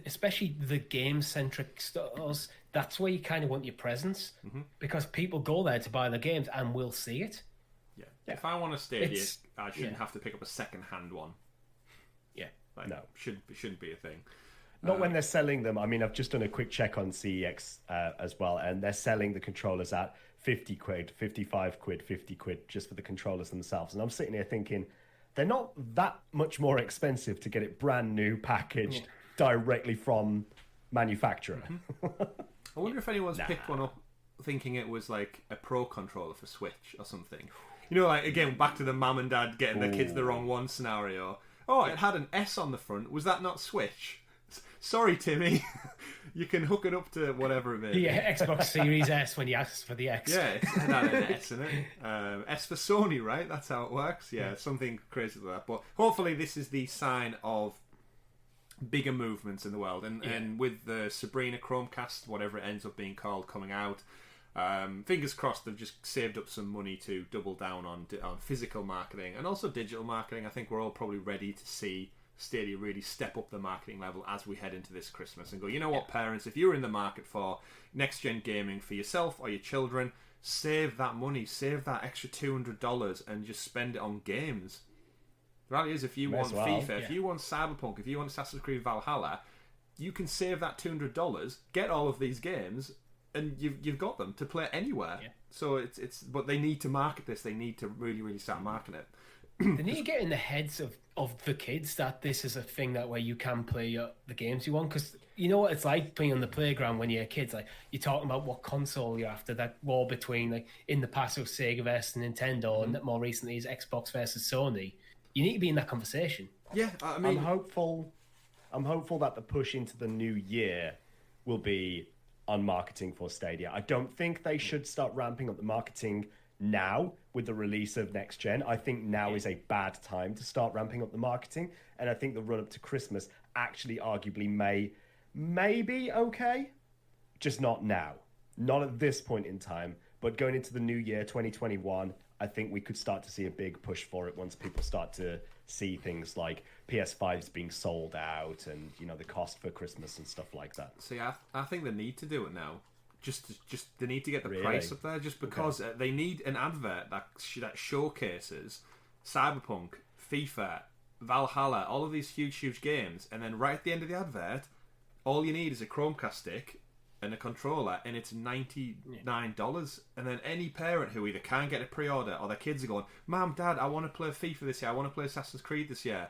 especially the game-centric stores. That's where you kind of want your presence, because people go there to buy the games and will see it. Yeah. If I want a Stadia, I shouldn't have to pick up a second-hand one. Yeah. No. Shouldn't be a thing. Not when they're selling them. I mean, I've just done a quick check on CEX as well, and they're selling the controllers at 50 quid, 55 quid, 50 quid just for the controllers themselves. And I'm sitting here thinking, they're not that much more expensive to get it brand new, packaged directly from manufacturer. I wonder if anyone's picked one up thinking it was like a Pro controller for Switch or something. You know, like, again, back to the mum and dad getting their kids the wrong one scenario. Oh, it had an S on the front. Was that not Switch? sorry, Timmy, you can hook it up to whatever it may be. Yeah, Xbox Series S when you ask for the X. Yeah, it's not an S, isn't it? S for Sony, right? That's how it works. Yeah, something crazy like that. But hopefully this is the sign of bigger movements in the world. And with the Sabrina Chromecast, whatever it ends up being called, coming out, fingers crossed they've just saved up some money to double down on physical marketing and also digital marketing. I think we're all probably ready to see Stadia really step up the marketing level as we head into this Christmas and go, you know what, parents, if you're in the market for next-gen gaming for yourself or your children, save that money, save that extra $200 and just spend it on games. The reality is, if you want FIFA, if you want Cyberpunk, if you want Assassin's Creed Valhalla, you can save that $200, get all of these games, and you've got them to play anywhere. Yeah. So it's but they need to market this. They need to really, really start marketing it. They need to get in the heads of the kids that this is a thing that where you can play the games you want, because you know what it's like being on the playground when you're kids. Like, you're talking about what console you're after. That war between, like, in the past it was Sega versus Nintendo, and more recently is Xbox versus Sony. You need to be in that conversation. Yeah, I mean, I'm hopeful that the push into the new year will be on marketing for Stadia. I don't think they should start ramping up the marketing now with the release of next gen. I think now is a bad time to start ramping up the marketing, and I think the run up to Christmas actually arguably may be okay, just not now, not at this point in time. But going into the new year 2021, I think we could start to see a big push for it once people start to see things like PS5s being sold out and, you know, the cost for Christmas and stuff like that. See, I think they need to do it now. Just they need to get the price up there, just because they need an advert that showcases Cyberpunk, FIFA, Valhalla, all of these huge games, and then right at the end of the advert, all you need is a Chromecast stick and a controller, and it's $99. And then any parent who either can't get a pre-order or their kids are going, Mom, Dad, I want to play FIFA this year, I want to play Assassin's Creed this year,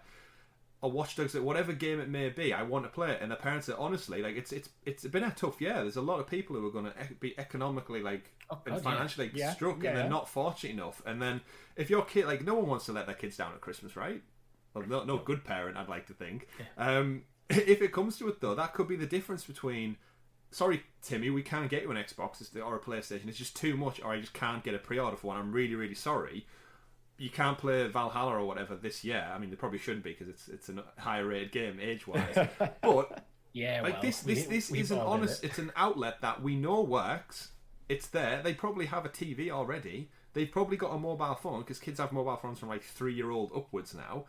or Watch Dogs, whatever game it may be, I want to play it. And the parents are honestly, like, it's been a tough year. There's a lot of people who are going to be economically, like, and financially struck, and they're not fortunate enough. And then if your kid, like, no one wants to let their kids down at Christmas, right? Well, no good parent, I'd like to think. If it comes to it, though, that could be the difference between, sorry, Timmy, we can't get you an Xbox or a PlayStation. It's just too much, or I just can't get a pre-order for one. I'm really, really sorry. You can't play Valhalla or whatever this year. I mean, they probably shouldn't be, because it's a higher rated game age-wise. But yeah, like, this is an honest. It's an outlet that we know works. It's there. They probably have a TV already. They've probably got a mobile phone, because kids have mobile phones from like 3-year-old upwards now.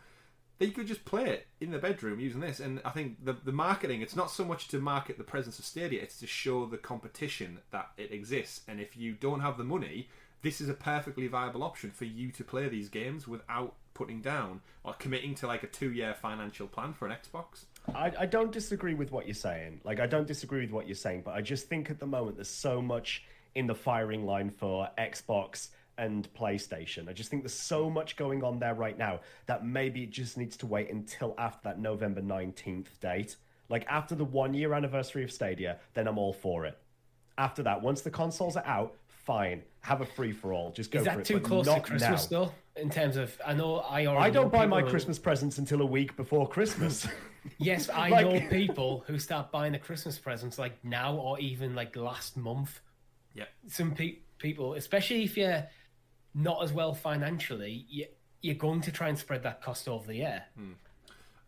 They could just play it in the bedroom using this. And I think the marketing, it's not so much to market the presence of Stadia, it's to show the competition that it exists. And if you don't have the money, this is a perfectly viable option for you to play these games without putting down or committing to like a 2-year financial plan for an Xbox. I don't disagree with what you're saying. Like, I don't disagree with what you're saying, but I just think at the moment there's so much in the firing line for Xbox and PlayStation. I just think there's so much going on there right now that maybe it just needs to wait until after that November 19th date. Like, after the 1-year anniversary of Stadia, then I'm all for it. After that, once the consoles are out, fine, have a free-for-all, just go for it. Is that too close to Christmas, though? In terms of, I don't buy my Christmas presents until a week before Christmas. Yes, I know people who start buying the Christmas presents like now or even like last month. Yeah. Some people, especially if you're not as well financially, you're going to try and spread that cost over the year.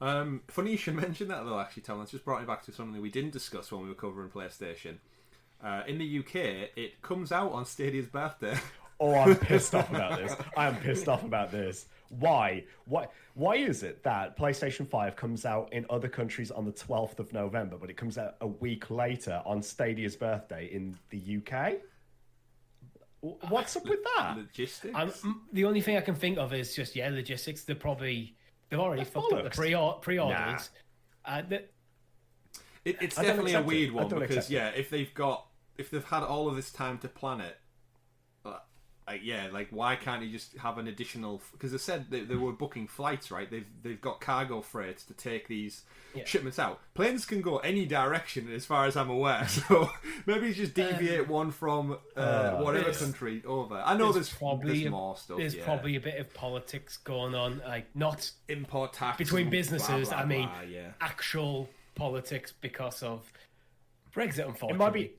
Funny you should mention that, though, actually, Tom. That's just brought me back to something we didn't discuss when we were covering PlayStation. In the UK, it comes out on Stadia's birthday. Oh, I'm pissed off about this. I am pissed off about this. Why? Why is it that PlayStation 5 comes out in other countries on the 12th of November, but it comes out a week later on Stadia's birthday in the UK? What's up with that? Logistics? The only thing I can think of is just, logistics. They've already fucked up the pre-orders. Nah. It's definitely a weird one, because if they've had all of this time to plan it, why can't you just have an additional? Because they said they were booking flights, right? They've got cargo freights to take these shipments out. Planes can go any direction, as far as I'm aware. So maybe just deviate one from whatever country over. I know there's more stuff. There's probably a bit of politics going on, like not import tax between businesses. Blah, blah, I mean, blah, actual politics because of Brexit, unfortunately. It might be.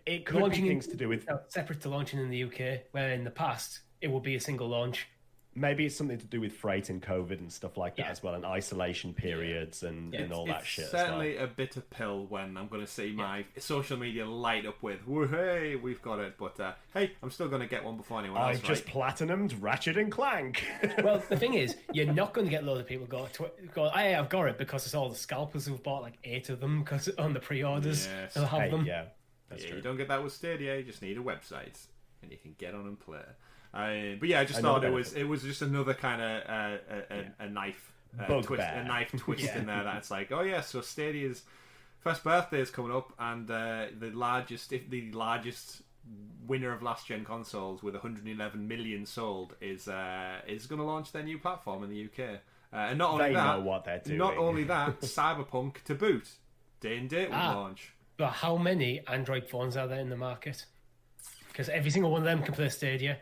It could launching be things to do with. separate to launching in the UK, where in the past it would be a single launch. Maybe it's something to do with freight and COVID and stuff like that Yeah. as well, and isolation periods and all that shit. It's certainly a bitter pill when I'm going to see my social media light up with, "Hey, we've got it!" But hey, I'm still going to get one before anyone else. I've just platinumed Ratchet and Clank. Well, the thing is, you're not going to get a load of people go, "Hey, I've got it," because it's all the scalpers who've bought like 8 of them because on the pre-orders Yes. they'll have them. Yeah, that's Yeah, true. you don't get that with Stadia. You just need a website, and you can get on and play. But yeah, I just Another thought it was just another kind of a knife twist, Bugbear. a knife twist Yeah. in there. That's like, oh yeah, so Stadia's first birthday is coming up, and the largest winner of last gen consoles with 111 million sold is going to launch their new platform in the UK. And not only They that, know what they're doing. not only that, Cyberpunk to boot, day and date will launch. But how many Android phones are there in the market? Because every single one of them can play Stadia.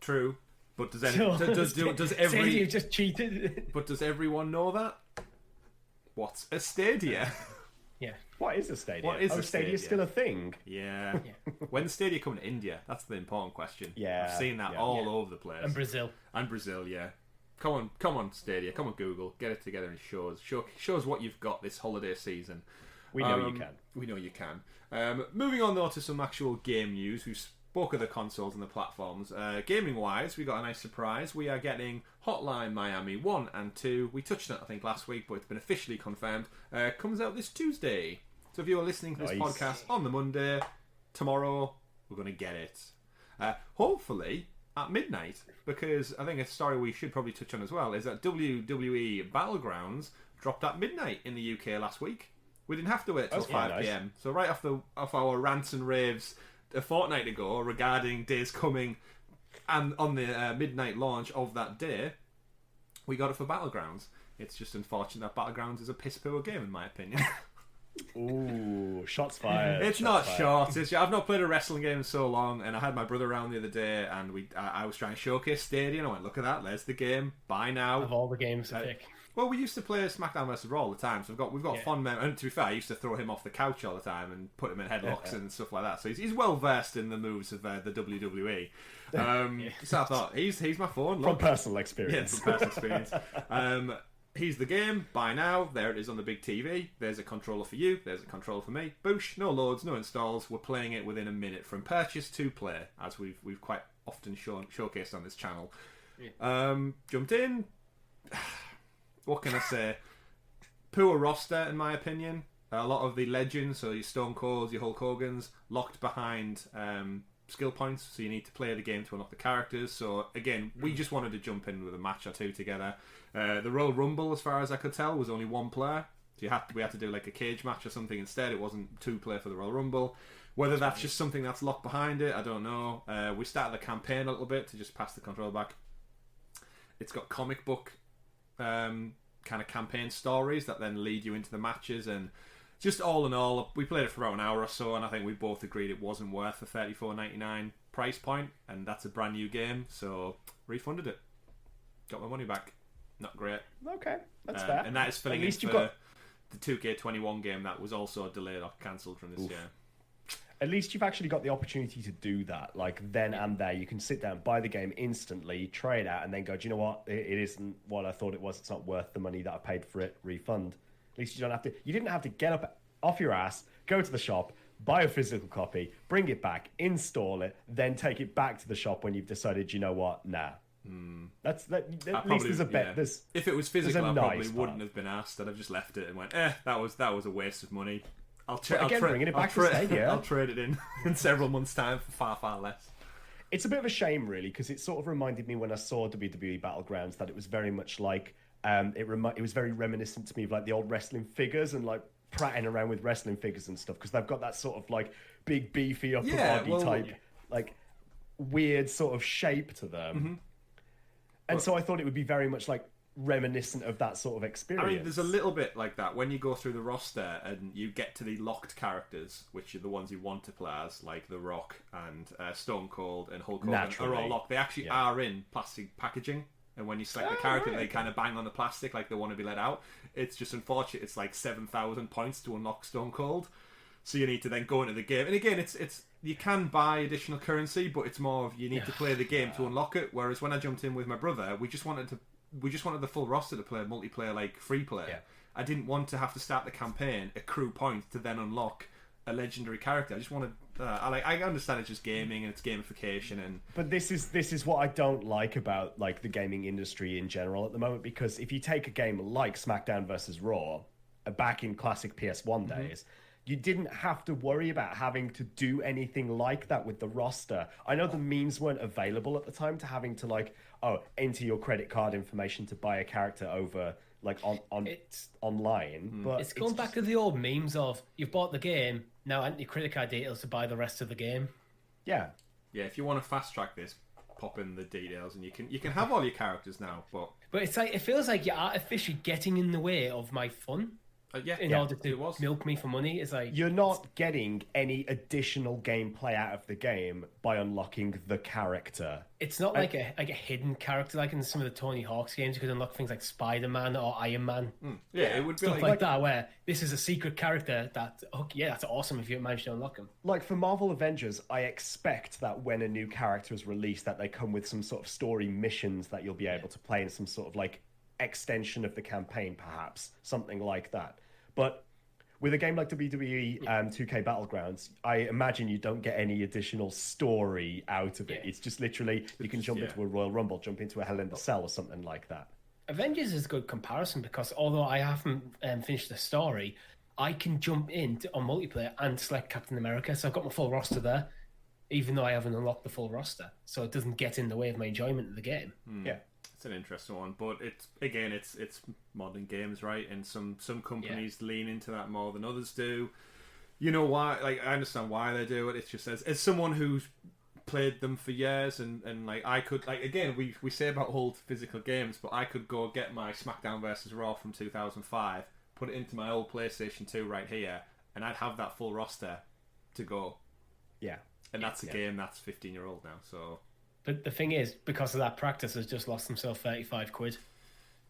True, but does Stadia every just cheated. but does everyone know that? What's a Stadia? Yeah. What is a Stadia? What is a Stadia Stadia? still a thing? Yeah. When's Stadia coming to India? That's the important question. Yeah, I've seen that yeah. all over the place. And Brazil. And Brazil, yeah. Come on, Stadia. Come on, Google. Get it together and show us what you've got this holiday season. We know you can. We know you can. Moving on though to some actual game news. We've spoke of the consoles and the platforms. Gaming wise, we got a nice surprise. We are getting Hotline Miami 1 and 2. We touched on it, I think, last week, but it's been officially confirmed. Comes out this Tuesday. So if you're listening to this Nice. podcast on the Monday, tomorrow, we're going to get it. Hopefully at midnight, because I think a story we should probably touch on as well is that WWE Battlegrounds dropped at midnight in the UK last week. We didn't have to wait till That's quite 5 p.m. So right off our rants and raves a fortnight ago regarding days coming and on the midnight launch of that day, we got it for Battlegrounds. It's just unfortunate that Battlegrounds is a piss poor game in my opinion. Ooh, shots fired. It's shots not fired. short. I've not played a wrestling game in so long, and I had my brother around the other day, and I was trying to showcase Stadia, and I went, "Look at that! There's the game. Buy now." Of all the games to pick. Well, we used to play SmackDown vs. Raw all the time, so we've got fond memories. And to be fair, I used to throw him off the couch all the time and put him in headlocks and stuff like that. So he's well versed in the moves of the WWE. So I thought he's my phone. From Look. personal Yeah, experience. from personal experience. Here's the game. Buy now. There it is on the big TV. There's a controller for you. There's a controller for me. Boosh. No loads. No installs. We're playing it within a minute from purchase to play, as we've quite often showcased on this channel. Jumped in. What can I say? Poor roster, in my opinion. A lot of the legends, so your Stone Colds, your Hulk Hogan's, locked behind skill points, so you need to play the game to unlock the characters. So again, we just wanted to jump in with a match or two together. The Royal Rumble, as far as I could tell, was only one player. So we had to do like a cage match or something instead. It wasn't 2 player for the Royal Rumble. Whether that's just something that's locked behind it, I don't know. We started the campaign a little bit to just pass the control back. It's got comic book kind of campaign stories that then lead you into the matches, and just all in all, we played it for about an hour or so, and I think we both agreed it wasn't worth the $34.99 price point, and that's a brand new game, so refunded it, got my money back. Not great. Okay, that's fair. And that is filling At in least for you've got. the 2K21 game that was also delayed or cancelled from this year. At least you've actually got the opportunity to do that. Like then and there, you can sit down, buy the game instantly, try it out, and then go, "Do you know what? It isn't what I thought it was. It's not worth the money that I paid for it. Refund." At least you don't have to. You didn't have to get up off your ass, go to the shop, buy a physical copy, bring it back, install it, then take it back to the shop when you've decided, you know what? Nah. At least there's a bet. Yeah. There's If it was physical, there's I a probably nice wouldn't part. have been asked. I'd have just left it and went, that was a waste of money. Bringing it back to Stadia. I'll trade it in several months' time for far, far less. It's a bit of a shame, really, because it sort of reminded me when I saw WWE Battlegrounds that it was very much like it was very reminiscent to me of like the old wrestling figures and like prattling around with wrestling figures and stuff, because they've got that sort of like big beefy upper body type, like weird sort of shape to them. And so I thought it would be very much like reminiscent of that sort of experience. I mean, there's a little bit like that when you go through the roster and you get to the locked characters, which are the ones you want to play as, like The Rock and Stone Cold and Hulk Hogan are all Naturally. locked. They actually are in plastic packaging, And when you select the character, they kind of bang on the plastic like they want to be let out. It's just unfortunate. It's like 7,000 points to unlock Stone Cold. So you need to then go into the game. And again, it's you can buy additional currency, but it's more of you need to play the game to unlock it. Whereas when I jumped in with my brother, we just wanted the full roster to play multiplayer, like free play. Yeah. I didn't want to have to start the campaign, accrue points to then unlock a legendary character. I just wanted. I understand it's just gaming and it's gamification, but this is what I don't like about like the gaming industry in general at the moment. Because if you take a game like SmackDown versus Raw, back in classic PS1 days, you didn't have to worry about having to do anything like that with the roster. I know the means weren't available at the time to having to like enter your credit card information to buy a character over like online. But it's going back to the old memes of you've bought the game, now enter your credit card details to buy the rest of the game. Yeah. if you want to fast track this, pop in the details and you can have all your characters now. But it's like it feels like you're artificially getting in the way of my fun. In order to milk me for money. It's like you're not getting any additional gameplay out of the game by unlocking the character. It's not like a hidden character like in some of the Tony Hawk's games. You could unlock things like Spider-Man or Iron Man. It would be stuff like that, where this is a secret character that that's awesome if you manage to unlock him. Like for Marvel Avengers, I expect that when a new character is released, that they come with some sort of story missions that you'll be able to play in some sort of like extension of the campaign, perhaps something like that. But with a game like WWE 2K Battlegrounds, I imagine you don't get any additional story out of it. It's just literally you can jump into a Royal Rumble, jump into a Hell in a Cell or something like that. Avengers is a good comparison because although I haven't finished the story, I can jump in on multiplayer and select Captain America, so I've got my full roster there, even though I haven't unlocked the full roster, so it doesn't get in the way of my enjoyment of the game. It's an interesting one, but it's modern games, right? And some companies lean into that more than others do. You know why? Like I understand why they do it. It's just as someone who's played them for years, and like I could like again we say about old physical games, but I could go get my SmackDown versus Raw from 2005, put it into my old PlayStation 2 right here, and I'd have that full roster to go. Yeah, and that's a game that's 15-year-old now, so. But the thing is, because of that practice, has just lost himself 35 quid.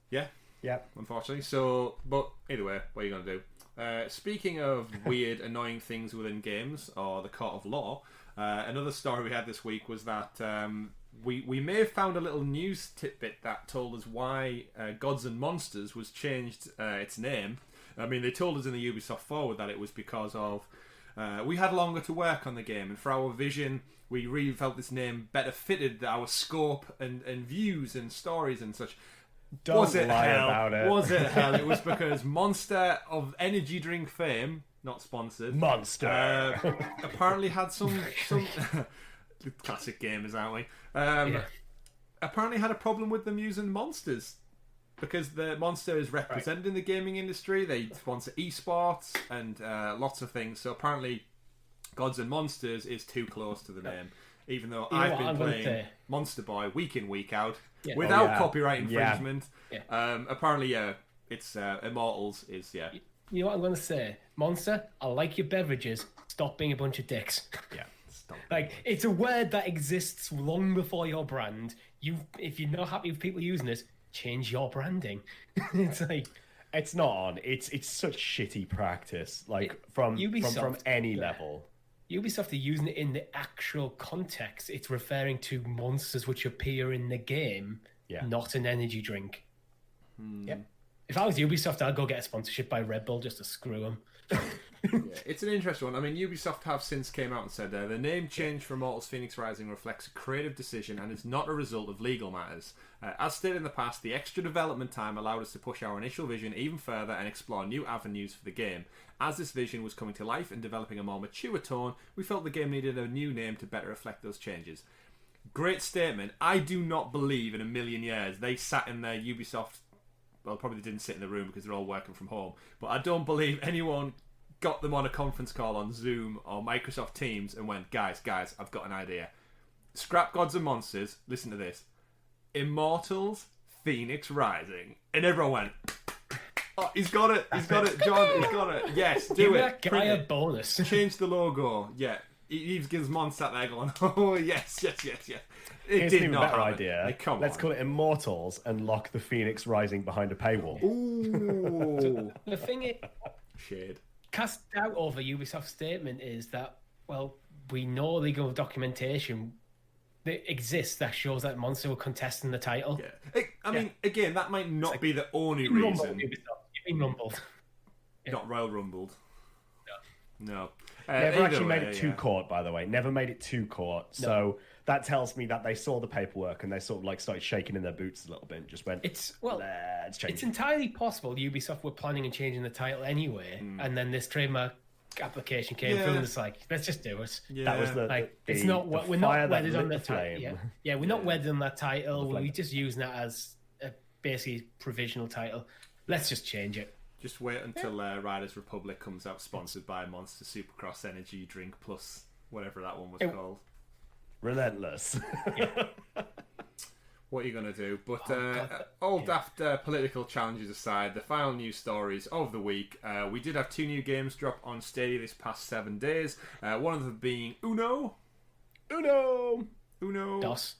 Yeah, unfortunately. So, but either way, what are you going to do? Speaking of weird, annoying things within games or the court of law, another story we had this week was that we may have found a little news tidbit that told us why Gods and Monsters was changed its name. I mean, they told us in the Ubisoft forward that it was because of we had longer to work on the game, and for our vision, we really felt this name better fitted our scope and views and stories and such. Was it hell? Was it hell? It was because Monster of energy drink fame, not sponsored, Monster, apparently had some classic gamers, aren't we? Apparently had a problem with them using monsters. Because the Monster is represented in the gaming industry, they sponsor esports and lots of things. So apparently, Gods and Monsters is too close to the name. Even though I've been playing Monster Boy week in, week out without copyright infringement. Apparently, it's Immortals is You know what I'm going to say? Monster, I like your beverages. Stop being a bunch of dicks. Yeah, stop. Like, it's a word that exists long before your brand. If you're not happy with people using it, change your branding. It's like it's not on. It's such shitty practice. Like from any level. Ubisoft are using it in the actual context. It's referring to monsters which appear in the game, not an energy drink. Yep. If I was Ubisoft, I'd go get a sponsorship by Red Bull just to screw them. It's an interesting one. I mean, Ubisoft have since came out and said the name change for Immortals Phoenix Rising reflects a creative decision and is not a result of legal matters. As stated in the past, the extra development time allowed us to push our initial vision even further and explore new avenues for the game. As this vision was coming to life and developing a more mature tone, we felt the game needed a new name to better reflect those changes. Great statement. I do not believe in a million years they sat in their Ubisoft... Well, probably didn't sit in the room because they're all working from home. But I don't believe anyone got them on a conference call on Zoom or Microsoft Teams and went, guys, I've got an idea. Scrap Gods and Monsters. Listen to this. Immortals Phoenix Rising. And everyone went... Oh, he's got it, John, he's got it. Yes, do Give it. that guy a bonus. Change the logo. Yeah, Eves gives Mon sat there going, "Oh yes. It Here's did an even not better happen." idea. Like, come Let's on. call it Immortals and lock the Phoenix Rising behind a paywall. Ooh, The thing is, shade. cast doubt over Ubisoft's statement is that, well, we know legal documentation that exists that shows that Monster were contesting the title. Yeah, I mean, again, that might not be the only Rumbled, reason. Ubisoft. You've been rumbled. Not Royal Rumbled. No. Never actually made way, it to court, by the way. Never made it to court. So that tells me that they saw the paperwork and they sort of like started shaking in their boots a little bit and just went, let's change It's it. entirely possible Ubisoft were planning on changing the title anyway, and then this trademark application came through and it's like, let's just do it. Yeah. That was It's not the we're fire not that wedded lit on the the flame. title. Yeah, we're not wedded on that title. flame. We're just using that as a basically provisional title. Let's just change it. Just wait until Riders Republic comes out, sponsored by Monster Supercross Energy Drink Plus, whatever that one was called. Relentless. What are you going to do? But all daft political challenges aside, the final news stories of the week. We did have 2 new games drop on Stadia this past 7 days. One of them being Uno. DOS.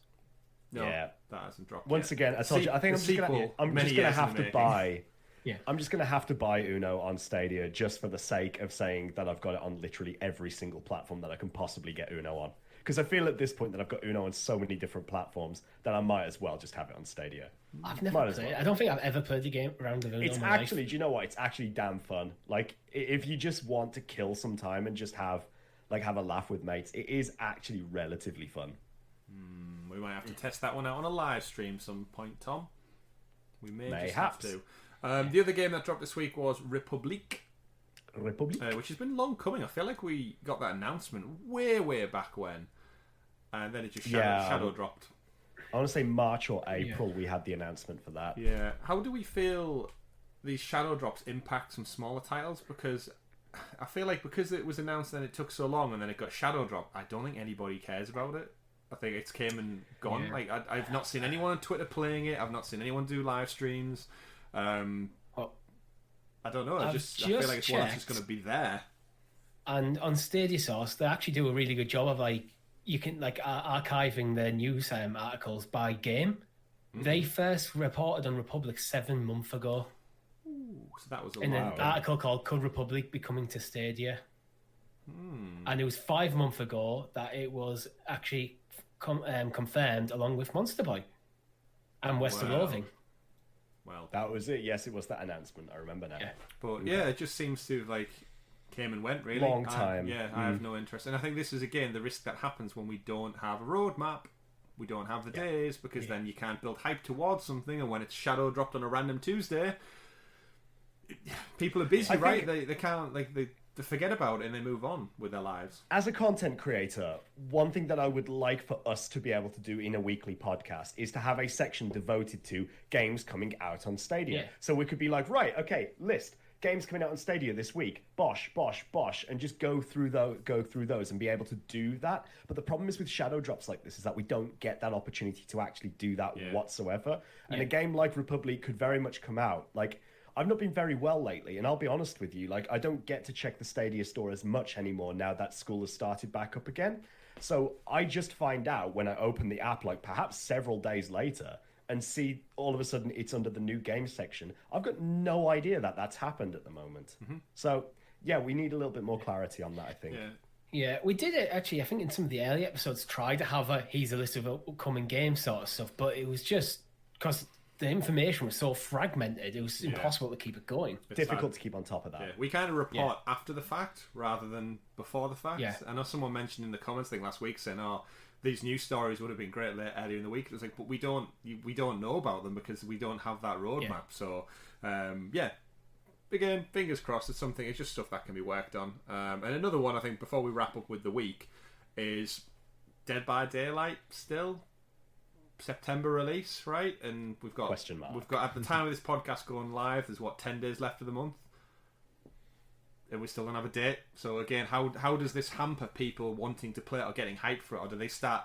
No, Yeah. that hasn't dropped Once yet. again, I told you, I think I'm just gonna have to buy. Yeah. I'm just gonna have to buy Uno on Stadia just for the sake of saying that I've got it on literally every single platform that I can possibly get Uno on. Because I feel at this point that I've got Uno on so many different platforms that I might as well just have it on Stadia. I've never played it. I don't think I've ever played a game around of Uno It's in my actually, life. do you know what? It's actually damn fun. Like, if you just want to kill some time and just have a laugh with mates, it is actually relatively fun. We might have to test that one out on a live stream some point, Tom. We may just Mayhaps. have to. The other game that dropped this week was Republique, which has been long coming. I feel like we got that announcement way back when, and then it just shadow dropped. I want to say March or April we had the announcement for that. Yeah. How do we feel these shadow drops impact some smaller titles? Because I feel like because it was announced and it took so long and then it got shadow dropped, I don't think anybody cares about it. I think it's came and gone. Yeah. Like I've not seen anyone on Twitter playing it. I've not seen anyone do live streams. I don't know. I feel like it's one that's just going to be there. And on Stadia Source, they actually do a really good job of you can archiving their news articles by game. They first reported on Republic 7 months ago. Ooh, so that was a In lot. an article called "Could Republic Be Coming to Stadia?" And it was 5 months ago that it was actually confirmed, along with Monster Boy and West of Wow. Loathing. Well, That was it. Yes, it was that announcement. I remember now. Yeah. but yeah, it just seems to came and went really. Long time. I have no interest, and I think this is again the risk that happens when we don't have a roadmap. We don't have the days because then you can't build hype towards something, and when it's shadow dropped on a random Tuesday, people are busy, right? They can't they forget about it and they move on with their lives. As a content creator, one thing that I would like for us to be able to do in a weekly podcast is to have a section devoted to games coming out on Stadia. Yeah. So we could be like, right, okay, list games coming out on Stadia this week, bosh, and just go through those and be able to do that. But the problem is with shadow drops like this is that we don't get that opportunity to actually do that whatsoever. And a game like Republique could very much come out like. I've not been very well lately, and I'll be honest with you, like, I don't get to check the Stadia store as much anymore now that school has started back up again. So I just find out when I open the app, like, perhaps several days later, and see all of a sudden it's under the new game section. I've got no idea that that's happened at the moment. So, yeah, we need a little bit more clarity on that, I think. Yeah, we did it actually. I think in some of the early episodes, try to have here's a list of upcoming games sort of stuff, but it was just because the information was so fragmented, it was impossible to keep it going. Difficult to keep on top of that. Yeah, we kind of report after the fact rather than before the fact. Yeah. I know someone mentioned in the comments thing last week saying, "Oh, these news stories would have been great earlier in the week." It was like, but we don't know about them because we don't have that roadmap. So, again, fingers crossed. It's something. It's just stuff that can be worked on. And another one, I think, before we wrap up with the week, is Dead by Daylight still. September release, right? And we've got at the time of this podcast going live, there's 10 days left of the month, and we still don't have a date. So again, how does this hamper people wanting to play it or getting hyped for it, or do they start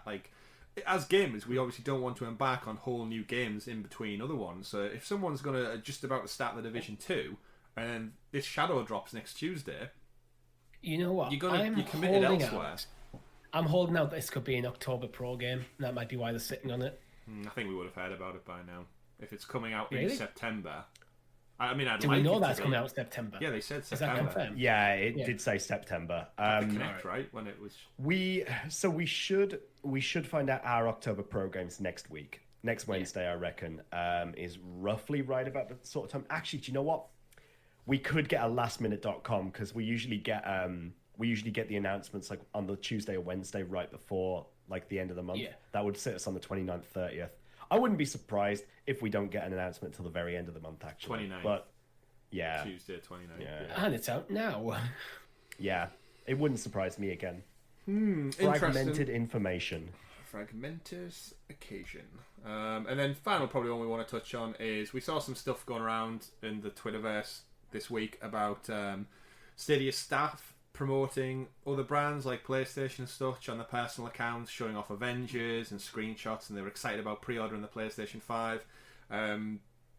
as gamers? We obviously don't want to embark on whole new games in between other ones. So if someone's gonna just about to start the Division 2, and then this shadow drops next Tuesday, You know what? you're committed elsewhere. I'm holding out that this could be an October Pro game. That might be why they're sitting on it. I think we would have heard about it by now. If it's coming out in Really? September. I mean, I'd Do like we know it that's to coming be. out in September? Yeah, they said Is that September. confirmed? Yeah, it did say September. Connect, right? When it was. We should find out our October Pro games next week. Next Wednesday, I reckon, is roughly right about the sort of time. Actually, do you know what? We could get a lastminute.com because we usually get the announcements like on the Tuesday or Wednesday right before like the end of the month. Yeah. That would sit us on the 29th, 30th. I wouldn't be surprised if we don't get an announcement till the very end of the month, actually. 29th. But yeah, Tuesday, 29th. Yeah. And it's out now. yeah, it wouldn't surprise me again. Interesting. Fragmented information. Fragmentous occasion. And then final probably one we want to touch on is we saw some stuff going around in the Twitterverse this week about Stadia staff promoting other brands like PlayStation and such on their personal accounts, showing off Avengers and screenshots, and they were excited about pre-ordering the PlayStation 5.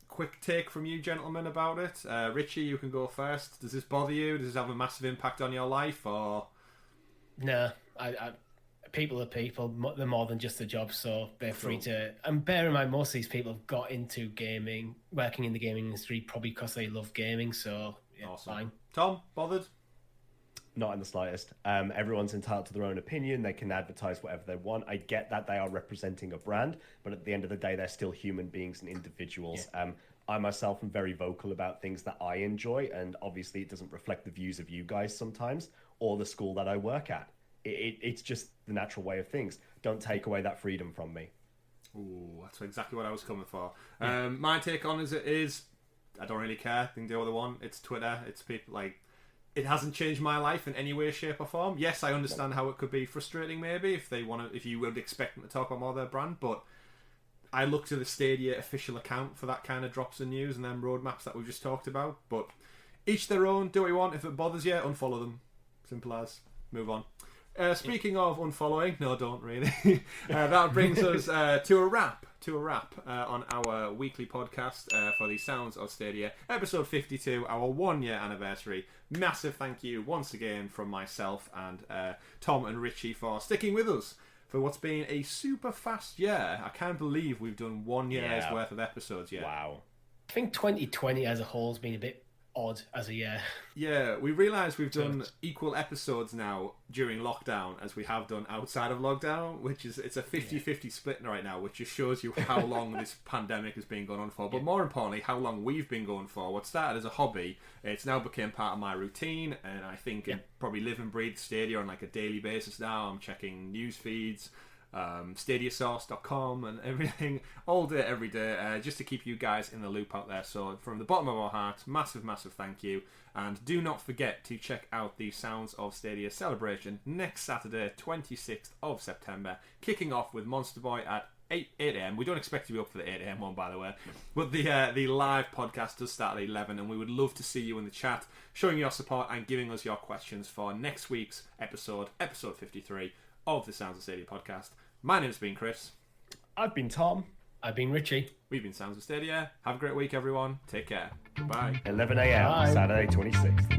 Quick take from you gentlemen about it. Richie, you can go first. Does this bother you? Does this have a massive impact on your life, or... No, I people are people. They're more than just a job, so they're free to. And bear in mind, most of these people have got into gaming, working in the gaming industry, probably because they love gaming. So yeah, Awesome. fine. Tom, bothered? Not in the slightest. Everyone's entitled to their own opinion. They can advertise whatever they want. I get that they are representing a brand, but at the end of the day, they're still human beings and individuals. Yeah. I myself am very vocal about things that I enjoy, and obviously it doesn't reflect the views of you guys sometimes, or the school that I work at. It's just the natural way of things. Don't take away that freedom from me. Ooh, that's exactly what I was coming for. My take on it is, I don't really care. They can do what they want. It's Twitter. It's people like... It hasn't changed my life in any way, shape, or form. Yes, I understand how it could be frustrating, maybe if you would expect them to talk about more of their brand. But I look to the Stadia official account for that kind of drops of news and them roadmaps that we've just talked about. But each their own. Do what you want. If it bothers you, unfollow them. Simple as. Move on. Speaking of unfollowing, no, don't really. That brings us to a wrap on our weekly podcast for the Sounds of Stadia, episode 52, our 1 year anniversary. Massive thank you once again from myself and Tom and Richie for sticking with us for what's been a super fast year. I can't believe we've done 1 year's worth of episodes yet. Wow. I think 2020 as a whole has been a bit odd as a year. Yeah, we realise we've done equal episodes now during lockdown as we have done outside of lockdown, which is it's a 50-50 split right now, which just shows you how long this pandemic has been going on for, but more importantly how long we've been going for. What started as a hobby, it's now become part of my routine, and I think it probably live and breathe Stadia on like a daily basis now. I'm checking news feeds, stadiasource.com and everything all day every day, just to keep you guys in the loop out there. So from the bottom of our hearts, massive thank you, and do not forget to check out the Sounds of Stadia celebration next Saturday, 26th of September, kicking off with Monster Boy at 8 a.m. We don't expect to be up for the 8 a.m. one, by the way, but the live podcast does start at 11, and we would love to see you in the chat, showing your support and giving us your questions for next week's episode 53 of the Sounds of Stadia podcast. My name's been Chris. I've been Tom. I've been Richie. We've been Sounds of Stadia. Have a great week, everyone. Take care. Bye. 11 a.m. Bye. Saturday 26th.